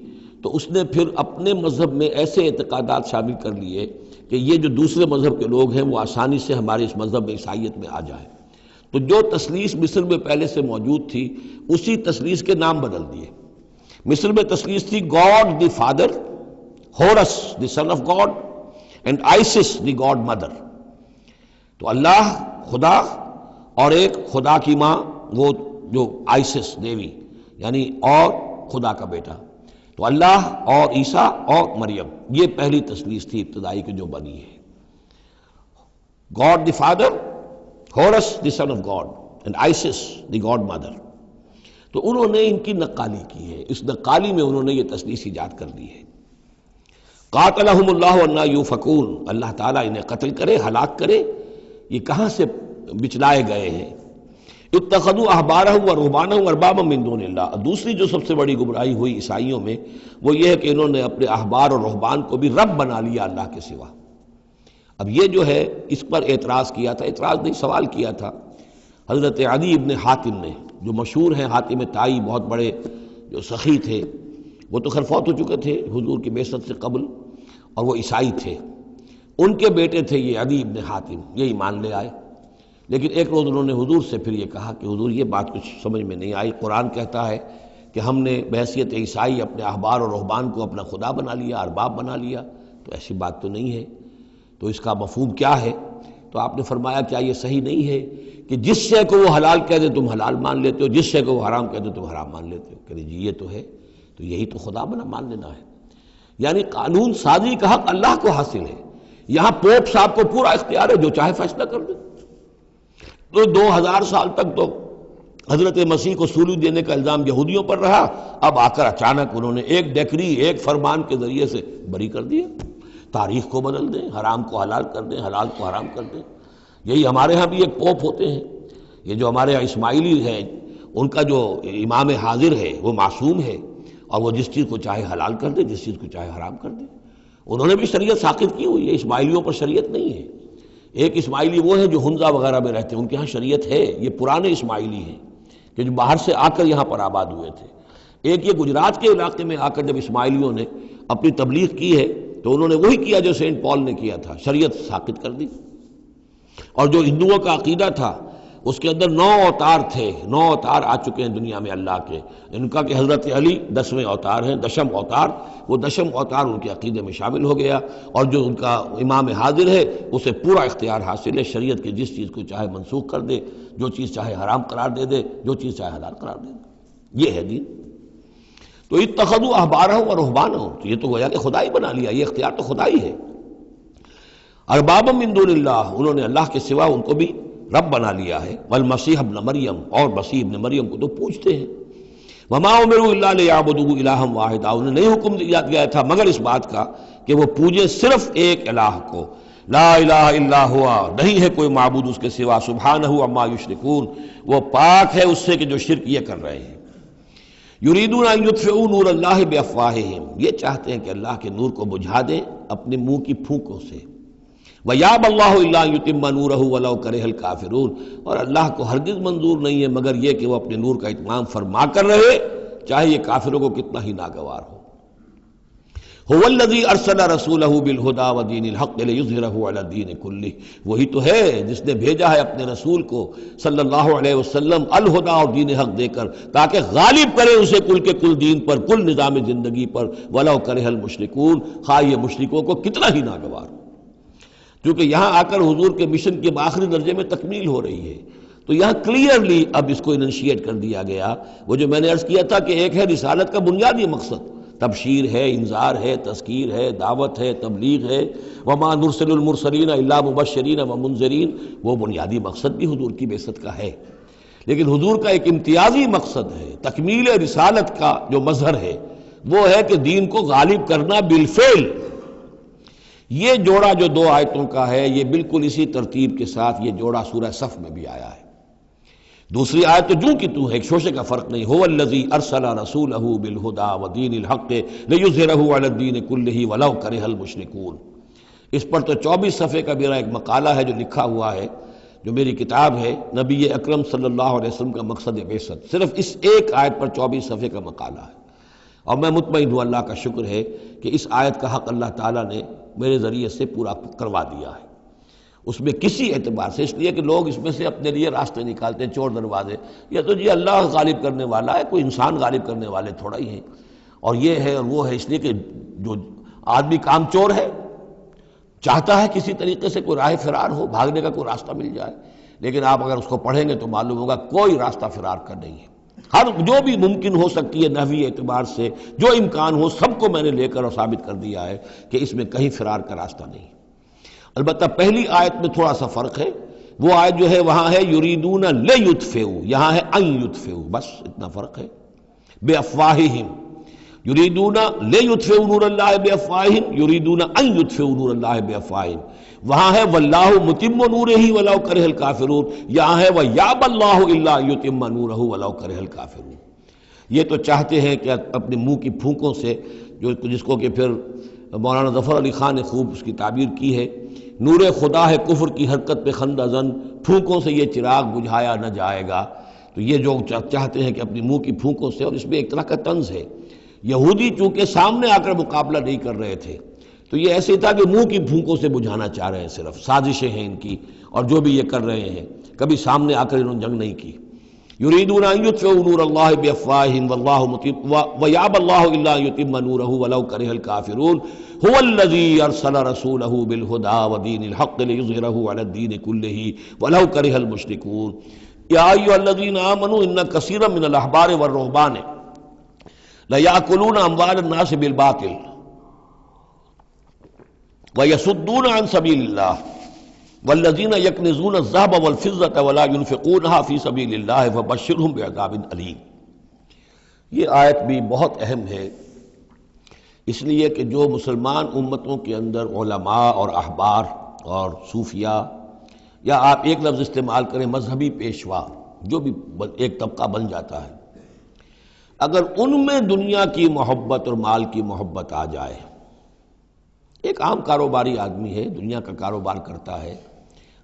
تو اس نے پھر اپنے مذہب میں ایسے اعتقادات شامل کر لیے کہ یہ جو دوسرے مذہب کے لوگ ہیں وہ آسانی سے ہمارے اس مذہب میں عیسائیت میں آ جائیں۔ تو جو تثلیث مصر میں پہلے سے موجود تھی اسی تثلیث کے نام بدل دیے۔ مصر میں تثلیث تھی God the father, Horus the son of God, and Isis the god mother. تو اللہ خدا اور ایک خدا کی ماں وہ جو آئسس دیوی یعنی اور خدا کا بیٹا، تو اللہ اور عیسیٰ اور مریم، یہ پہلی تثلیث تھی ابتدائی کی جو بنی ہے۔ God the father, Horus the son of God and Isis the god mother. تو انہوں نے ان کی نقالی کی ہے، اس نقالی میں انہوں نے یہ تثلیث ایجاد کر دی ہے۔ قاتلہم اللہ انا یوفکون، اللہ تعالیٰ انہیں قتل کرے، ہلاک کرے، یہ کہاں سے بچلائے گئے ہیں۔ اتخذوا احبارہم ورہبانہم اربابا من دون اللہ۔ دوسری جو سب سے بڑی گمراہی ہوئی عیسائیوں میں وہ یہ ہے کہ انہوں نے اپنے احبار اور رہبان کو بھی رب بنا لیا اللہ کے سوا۔ اب یہ جو ہے اس پر اعتراض کیا تھا، اعتراض نہیں سوال کیا تھا حضرت عدی ابن حاتم نے، جو مشہور ہیں حاتم طائی، بہت بڑے جو سخی تھے، وہ تو خیر فوت ہو چکے تھے حضور کی بعثت سے قبل، اور وہ عیسائی تھے۔ ان کے بیٹے تھے یہ عدی ابن حاتم، یہ ایمان لے آئے، لیکن ایک روز انہوں نے حضور سے پھر یہ کہا کہ حضور یہ بات کچھ سمجھ میں نہیں آئی، قرآن کہتا ہے کہ ہم نے بحیثیت عیسائی اپنے احبار اور رہبان کو اپنا خدا بنا لیا، ارباب بنا لیا، تو ایسی بات تو نہیں ہے، تو اس کا مفہوم کیا ہے؟ تو آپ نے فرمایا کیا یہ صحیح نہیں ہے کہ جس شے کو وہ حلال کہہ دے تم حلال مان لیتے ہو، جس شے کو وہ حرام کہہ دے تم حرام مان لیتے ہو؟ کہ جی یہ تو ہے، تو یہی تو خدا بنا مان لینا ہے۔ یعنی قانون سازی کا حق اللہ کو حاصل ہے، یہاں پوپ صاحب کو پورا اختیار ہے، جو چاہے فیصلہ کر دے۔ تو 2000 سال تک تو حضرت مسیح کو سولی دینے کا الزام یہودیوں پر رہا، اب آ کر اچانک انہوں نے ایک ڈیکری، ایک فرمان کے ذریعے سے بری کر دیا۔ تاریخ کو بدل دیں، حرام کو حلال کر دیں، حلال کو حرام کر دیں۔ یہی ہمارے ہاں بھی ایک پوپ ہوتے ہیں، یہ جو ہمارے یہاں اسماعیلی ہیں، ان کا جو امام حاضر ہے وہ معصوم ہے، اور وہ جس چیز کو چاہے حلال کر دے، جس چیز کو چاہے حرام کر دے۔ انہوں نے بھی شریعت ساقط کی ہوئی ہے، اسماعیلیوں پر شریعت نہیں ہے۔ ایک اسماعیلی وہ ہے جو ہنزا وغیرہ میں رہتے ہیں، ان کے ہاں شریعت ہے، یہ پرانے اسماعیلی ہیں کہ جو باہر سے آ کر یہاں پر آباد ہوئے تھے۔ ایک یہ گجرات کے علاقے میں آ کر جب اسماعیلیوں نے اپنی تبلیغ کی ہے تو انہوں نے وہی کیا جو سینٹ پال نے کیا تھا، شریعت ساقط کر دی۔ اور جو ہندوؤں کا عقیدہ تھا اس کے اندر 9 اوتار تھے، 9 اوتار آ چکے ہیں دنیا میں اللہ کے، ان کا کہ حضرت علی 10ویں اوتار ہیں، 10م اوتار، وہ 10م اوتار ان کے عقیدے میں شامل ہو گیا، اور جو ان کا امام حاضر ہے اسے پورا اختیار حاصل ہے، شریعت کی جس چیز کو چاہے منسوخ کر دے، جو چیز چاہے حرام قرار دے دے، جو چیز چاہے حلال قرار دے دے، یہ ہے دین۔ تو اتخذوا احبارہم ورہبانہم، تو یہ تو گویا کہ خدا ہی بنا لیا، یہ اختیار تو خدا ہی ہے۔ اربابا من دون اللہ، انہوں نے اللہ کے سوا ان کو بھی رب بنا لیا ہے۔ والمسیح ابن مریم، اور مسیح ابن مریم کو تو پوجتے ہیں۔ وما امروا الا لیعبدوا الہا واحدا، انہیں نہیں حکم دیا گیا تھا مگر اس بات کا کہ وہ پوجیں صرف ایک الہ کو، لا الہ الا ہوا، نہیں ہے کوئی معبود اس کے سوا، سبحانہ عما یشرکون، وہ پاک ہے اس سے کہ جو شرک یہ کر رہے ہیں۔ یریدون ان یطفئوا نور اللہ بافواہہم، یہ چاہتے ہیں کہ اللہ کے نور کو بجھا دیں اپنے منہ کی پھونکوں سے۔ وَيَأْبَى اللَّهُ إِلَّا أَن يُتِمَّ نُورَهُ وَلَوْ كَرِهَ الْكَافِرُونَ، اور اللہ کو ہرگز منظور نہیں ہے مگر یہ کہ وہ اپنے نور کا اتمام فرما کر رہے، چاہے یہ کافروں کو کتنا ہی ناگوار ہو۔ هُوَ الَّذِي أَرْسَلَ رَسُولَهُ بِالْهُدَى وَدِينِ الْحَقِّ لِيُظْهِرَهُ عَلَى الدِّينِ كُلِّهِ، وہی تو ہے جس نے بھیجا ہے اپنے رسول کو صلی اللہ علیہ وسلم الہدا اور دین حق دے کر، تاکہ غالب کرے اسے کل کے کل دین پر، کل نظام زندگی پر، وَلَوْ كَرِهَ الْمُشْرِكُونَ، خواہ یہ مشرکوں کو کتنا ہی ناگوار ہو۔ کیونکہ یہاں آ کر حضور کے مشن کے آخری درجے میں تکمیل ہو رہی ہے، تو یہاں کلیئرلی اب اس کو انیشیٹ کر دیا گیا۔ وہ جو میں نے عرض کیا تھا کہ ایک ہے رسالت کا بنیادی مقصد، تبشیر ہے، انذار ہے، تذکیر ہے، دعوت ہے، تبلیغ ہے، وما نرسل المرسلین الا مبشرین ومنذرین، وہ بنیادی مقصد بھی حضور کی بعثت کا ہے۔ لیکن حضور کا ایک امتیازی مقصد ہے، تکمیل رسالت کا جو مظہر ہے وہ ہے کہ دین کو غالب کرنا بالفعل۔ یہ جوڑا جو 2 آیتوں کا ہے یہ بالکل اسی ترتیب کے ساتھ یہ جوڑا سورہ صف میں بھی آیا ہے۔ دوسری آیت تو جو کہ تو ہے، ایک شوشے کا فرق نہیں، هو الذی ارسل رسولہ بالہدی ودین الحق لیظہرہ علی الدین کلہ ولو کرہ المشرکون۔ اس پر تو 24 صفحے کا میرا ایک مقالہ ہے جو لکھا ہوا ہے، جو میری کتاب ہے نبی اکرم صلی اللہ علیہ وسلم کا مقصد بعثت، صرف اس ایک آیت پر 24 صفحے کا مقالہ ہے۔ اور میں مطمئن ہوں اللہ کا شکر ہے کہ اس آیت کا حق اللہ تعالیٰ نے میرے ذریعے سے پورا کروا دیا ہے۔ اس میں کسی اعتبار سے، اس لیے کہ لوگ اس میں سے اپنے لیے راستے نکالتے ہیں، چور دروازے، یہ تو جی اللہ غالب کرنے والا ہے، کوئی انسان غالب کرنے والے تھوڑا ہی ہیں، اور یہ ہے اور وہ ہے، اس لیے کہ جو آدمی کام چور ہے چاہتا ہے کسی طریقے سے کوئی راہ فرار ہو، بھاگنے کا کوئی راستہ مل جائے، لیکن آپ اگر اس کو پڑھیں گے تو معلوم ہوگا کوئی راستہ فرار کا نہیں ہے۔ ہر جو بھی ممکن ہو سکتی ہے نحوی اعتبار سے جو امکان ہو سب کو میں نے لے کر اور ثابت کر دیا ہے کہ اس میں کہیں فرار کا راستہ نہیں۔ البتہ پہلی آیت میں تھوڑا سا فرق ہے، وہ آیت جو ہے وہاں ہے یریدون لیطفئوا، یہاں ہے ان یطفئوا، بس اتنا فرق ہے۔ بے افواہہم یریدون لیطفئوا نور اللہ بے افواہہم، یریدون ان یطفئوا نور اللہ بے افواہہم، وہاں ہے واللہ متم نورہ ولو کرہ الکافرون، یہاں ہے ویابی اللہ الا یتم نورہ ولو کرہ الکافرون۔ یہ تو چاہتے ہیں کہ اپنے منہ کی پھونکوں سے، جس کو کہ پھر مولانا ظفر علی خان نے خوب اس کی تعبیر کی ہے، نور خدا ہے کفر کی حرکت پہ خندہ زن، پھونکوں سے یہ چراغ بجھایا نہ جائے گا۔ تو یہ جو چاہتے ہیں کہ اپنی منہ کی پھونکوں سے، اور اس میں ایک طرح کا طنز ہے، یہودی چونکہ سامنے آ کر مقابلہ نہیں کر رہے تھے تو یہ ایسے تھا کہ منہ کی پھونکوں سے بجھانا چاہ رہے ہیں، صرف سازشیں ہیں ان کی، اور جو بھی یہ کر رہے ہیں کبھی سامنے آ کر انہوں نے جنگ نہیں کی۔ یریدون ان یطفئوا نور اللہ بافواہہم واللہ متم ویابی اللہ الا یتم نورہ ولو کرہ الکافرون هو الذی ارسل رسولہ بالہدی ودین الحق لیظہرہ علی الدین کلہ ولو کرہ المشرکون یا ایھا الذین آمنوا ان کثیرا من الاحبار والرہبان لیأکلون اموال الناس بالباطل ویصدون عن سبیل اللہ والذین یکنزون الذہب والفضة ولا ينفقونها فی سبیل اللہ فبشرہم بعذاب علیم۔ یہ آیت بھی بہت اہم ہے، اس لیے کہ جو مسلمان امتوں کے اندر علماء اور احبار اور صوفیاء، یا آپ ایک لفظ استعمال کریں مذہبی پیشوا، جو بھی ایک طبقہ بن جاتا ہے، اگر ان میں دنیا کی محبت اور مال کی محبت آ جائے، ایک عام کاروباری آدمی ہے، دنیا کا کاروبار کرتا ہے،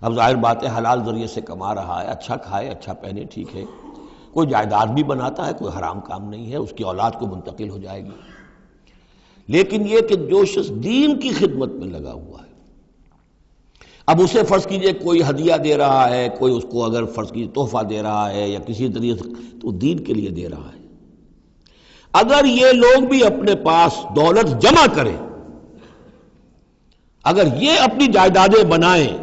اب ظاہر بات ہے حلال ذریعے سے کما رہا ہے، اچھا کھائے اچھا پہنے، ٹھیک ہے، کوئی جائیداد بھی بناتا ہے، کوئی حرام کام نہیں ہے، اس کی اولاد کو منتقل ہو جائے گی، لیکن یہ کہ جو شخص دین کی خدمت میں لگا ہوا ہے، اب اسے فرض کیجئے کوئی ہدیہ دے رہا ہے، کوئی اس کو اگر فرض کیجئے تحفہ دے رہا ہے یا کسی طریقے سے، تو دین کے لیے دے رہا ہے۔ اگر یہ لوگ بھی اپنے پاس دولت جمع کریں، اگر یہ اپنی جائیدادیں بنائیں،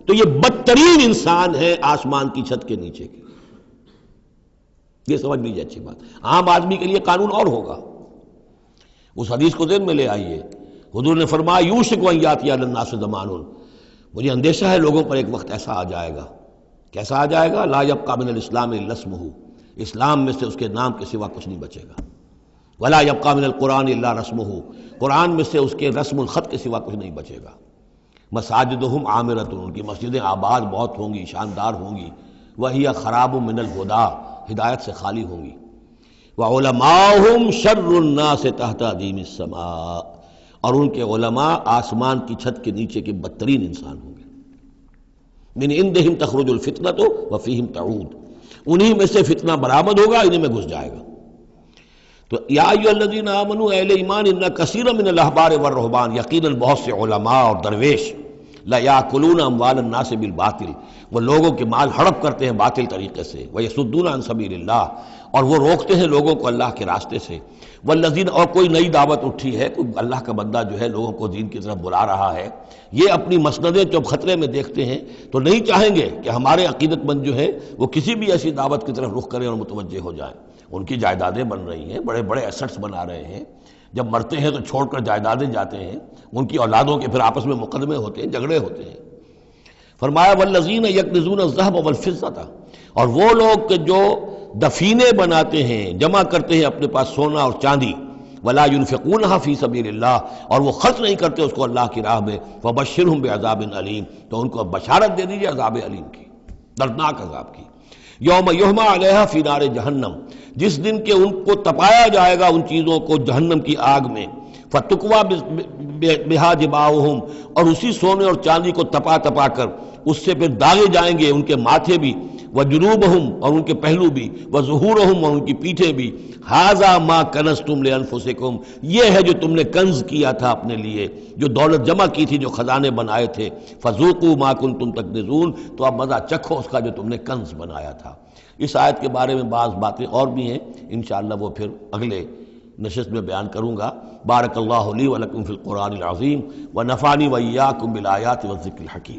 تو یہ بدترین انسان ہے آسمان کی چھت کے نیچے کے۔ یہ سمجھ لیجیے اچھی بات، عام آدمی کے لیے قانون اور ہوگا۔ اس حدیث کو ذہن میں لے آئیے، حضور نے فرمایا یوشک ان یاتی علی الناس زمان، مجھے اندیشہ ہے لوگوں پر ایک وقت ایسا آ جائے گا، کیسا آ جائے گا؟ لا یبقى من الاسلام الا اسمہ، اسلام میں سے اس کے نام کے سوا کچھ نہیں بچے گا۔ ولا یبقى من القرآن الا رسمہ، قرآن میں سے اس کے رسم الخط کے سوا کچھ نہیں بچے گا۔ مساجدہم عامرۃ، ان کی مسجدیں آباد بہت ہوں گی، شاندار ہوں گی، وہی خراب من الہدیٰ، ہدایت سے خالی ہوں گی۔ وعلماؤہم شر الناس تحت ادیم السماء، اور ان کے علماء آسمان کی چھت کے نیچے کے بدترین انسان ہوں گے۔ من عندہم تخرج الفتنۃ وفیہم تعود، انہی میں سے فتنہ برآمد ہوگا، انہی میں گھس جائے گا۔ تو یا ایھا الذین آمنوا، اہل ایمان، ان کثیرا من الاحبار والرہبان، یقیناً بہت سے علماء اور درویش، لیاکلون اموال الناس بالباطل، وہ لوگوں کے مال ہڑپ کرتے ہیں باطل طریقے سے، ویصدون عن سبیل اللہ، اور وہ روکتے ہیں لوگوں کو اللہ کے راستے سے، والذین، اور کوئی نئی دعوت اٹھی ہے، کوئی اللہ کا بندہ جو ہے لوگوں کو دین کی طرف بلا رہا ہے، یہ اپنی مسندیں جب خطرے میں دیکھتے ہیں تو نہیں چاہیں گے کہ ہمارے عقیدت مند جو ہے وہ کسی بھی ایسی دعوت کی طرف رخ کریں اور متوجہ ہو جائیں۔ ان کی جائیدادیں بن رہی ہیں، بڑے بڑے ایسٹس بنا رہے ہیں، جب مرتے ہیں تو چھوڑ کر جائیدادیں جاتے ہیں، ان کی اولادوں کے پھر آپس میں مقدمے ہوتے ہیں، جھگڑے ہوتے ہیں۔ فرمایا والذین یکنزون الذہب والفضة، اور وہ لوگ کہ جو دفینے بناتے ہیں، جمع کرتے ہیں اپنے پاس سونا اور چاندی، ولا ينفقونها فی سبیل اللہ، اور وہ خرچ نہیں کرتے اس کو اللہ کی راہ میں، فبشرہم بعذاب علیم، تو ان کو بشارت دے دیجیے عذاب علیم کی، دردناک عذاب کی۔ یوم یحمى علیہا فی نار جہنم، جس دن کہ ان کو تپایا جائے گا ان چیزوں کو جہنم کی آگ میں، فتکویٰ بہا جباہہم، اور اسی سونے اور چاندی کو تپا تپا کر اس سے پھر داغے جائیں گے ان کے ماتھے بھی، وجنوبہم اور ان کے پہلو بھی، وظہورہم اور ان کی پیٹھیں بھی، ھذا ما کنزتم لانفسکم یہ ہے جو تم نے کنز کیا تھا اپنے لیے، جو دولت جمع کی تھی، جو خزانے بنائے تھے، فذوقوا ما کنتم تکنزون تو اب مزہ چکھو اس کا جو تم نے کنز بنایا تھا۔ اس آیت کے بارے میں بعض باتیں اور بھی ہیں، انشاءاللہ وہ پھر اگلے نشست میں بیان کروں گا۔ بارک اللہ لی ولکم فی القرآن العظیم ونفعنی وإیاکم بالآیات والذکر الحکیم۔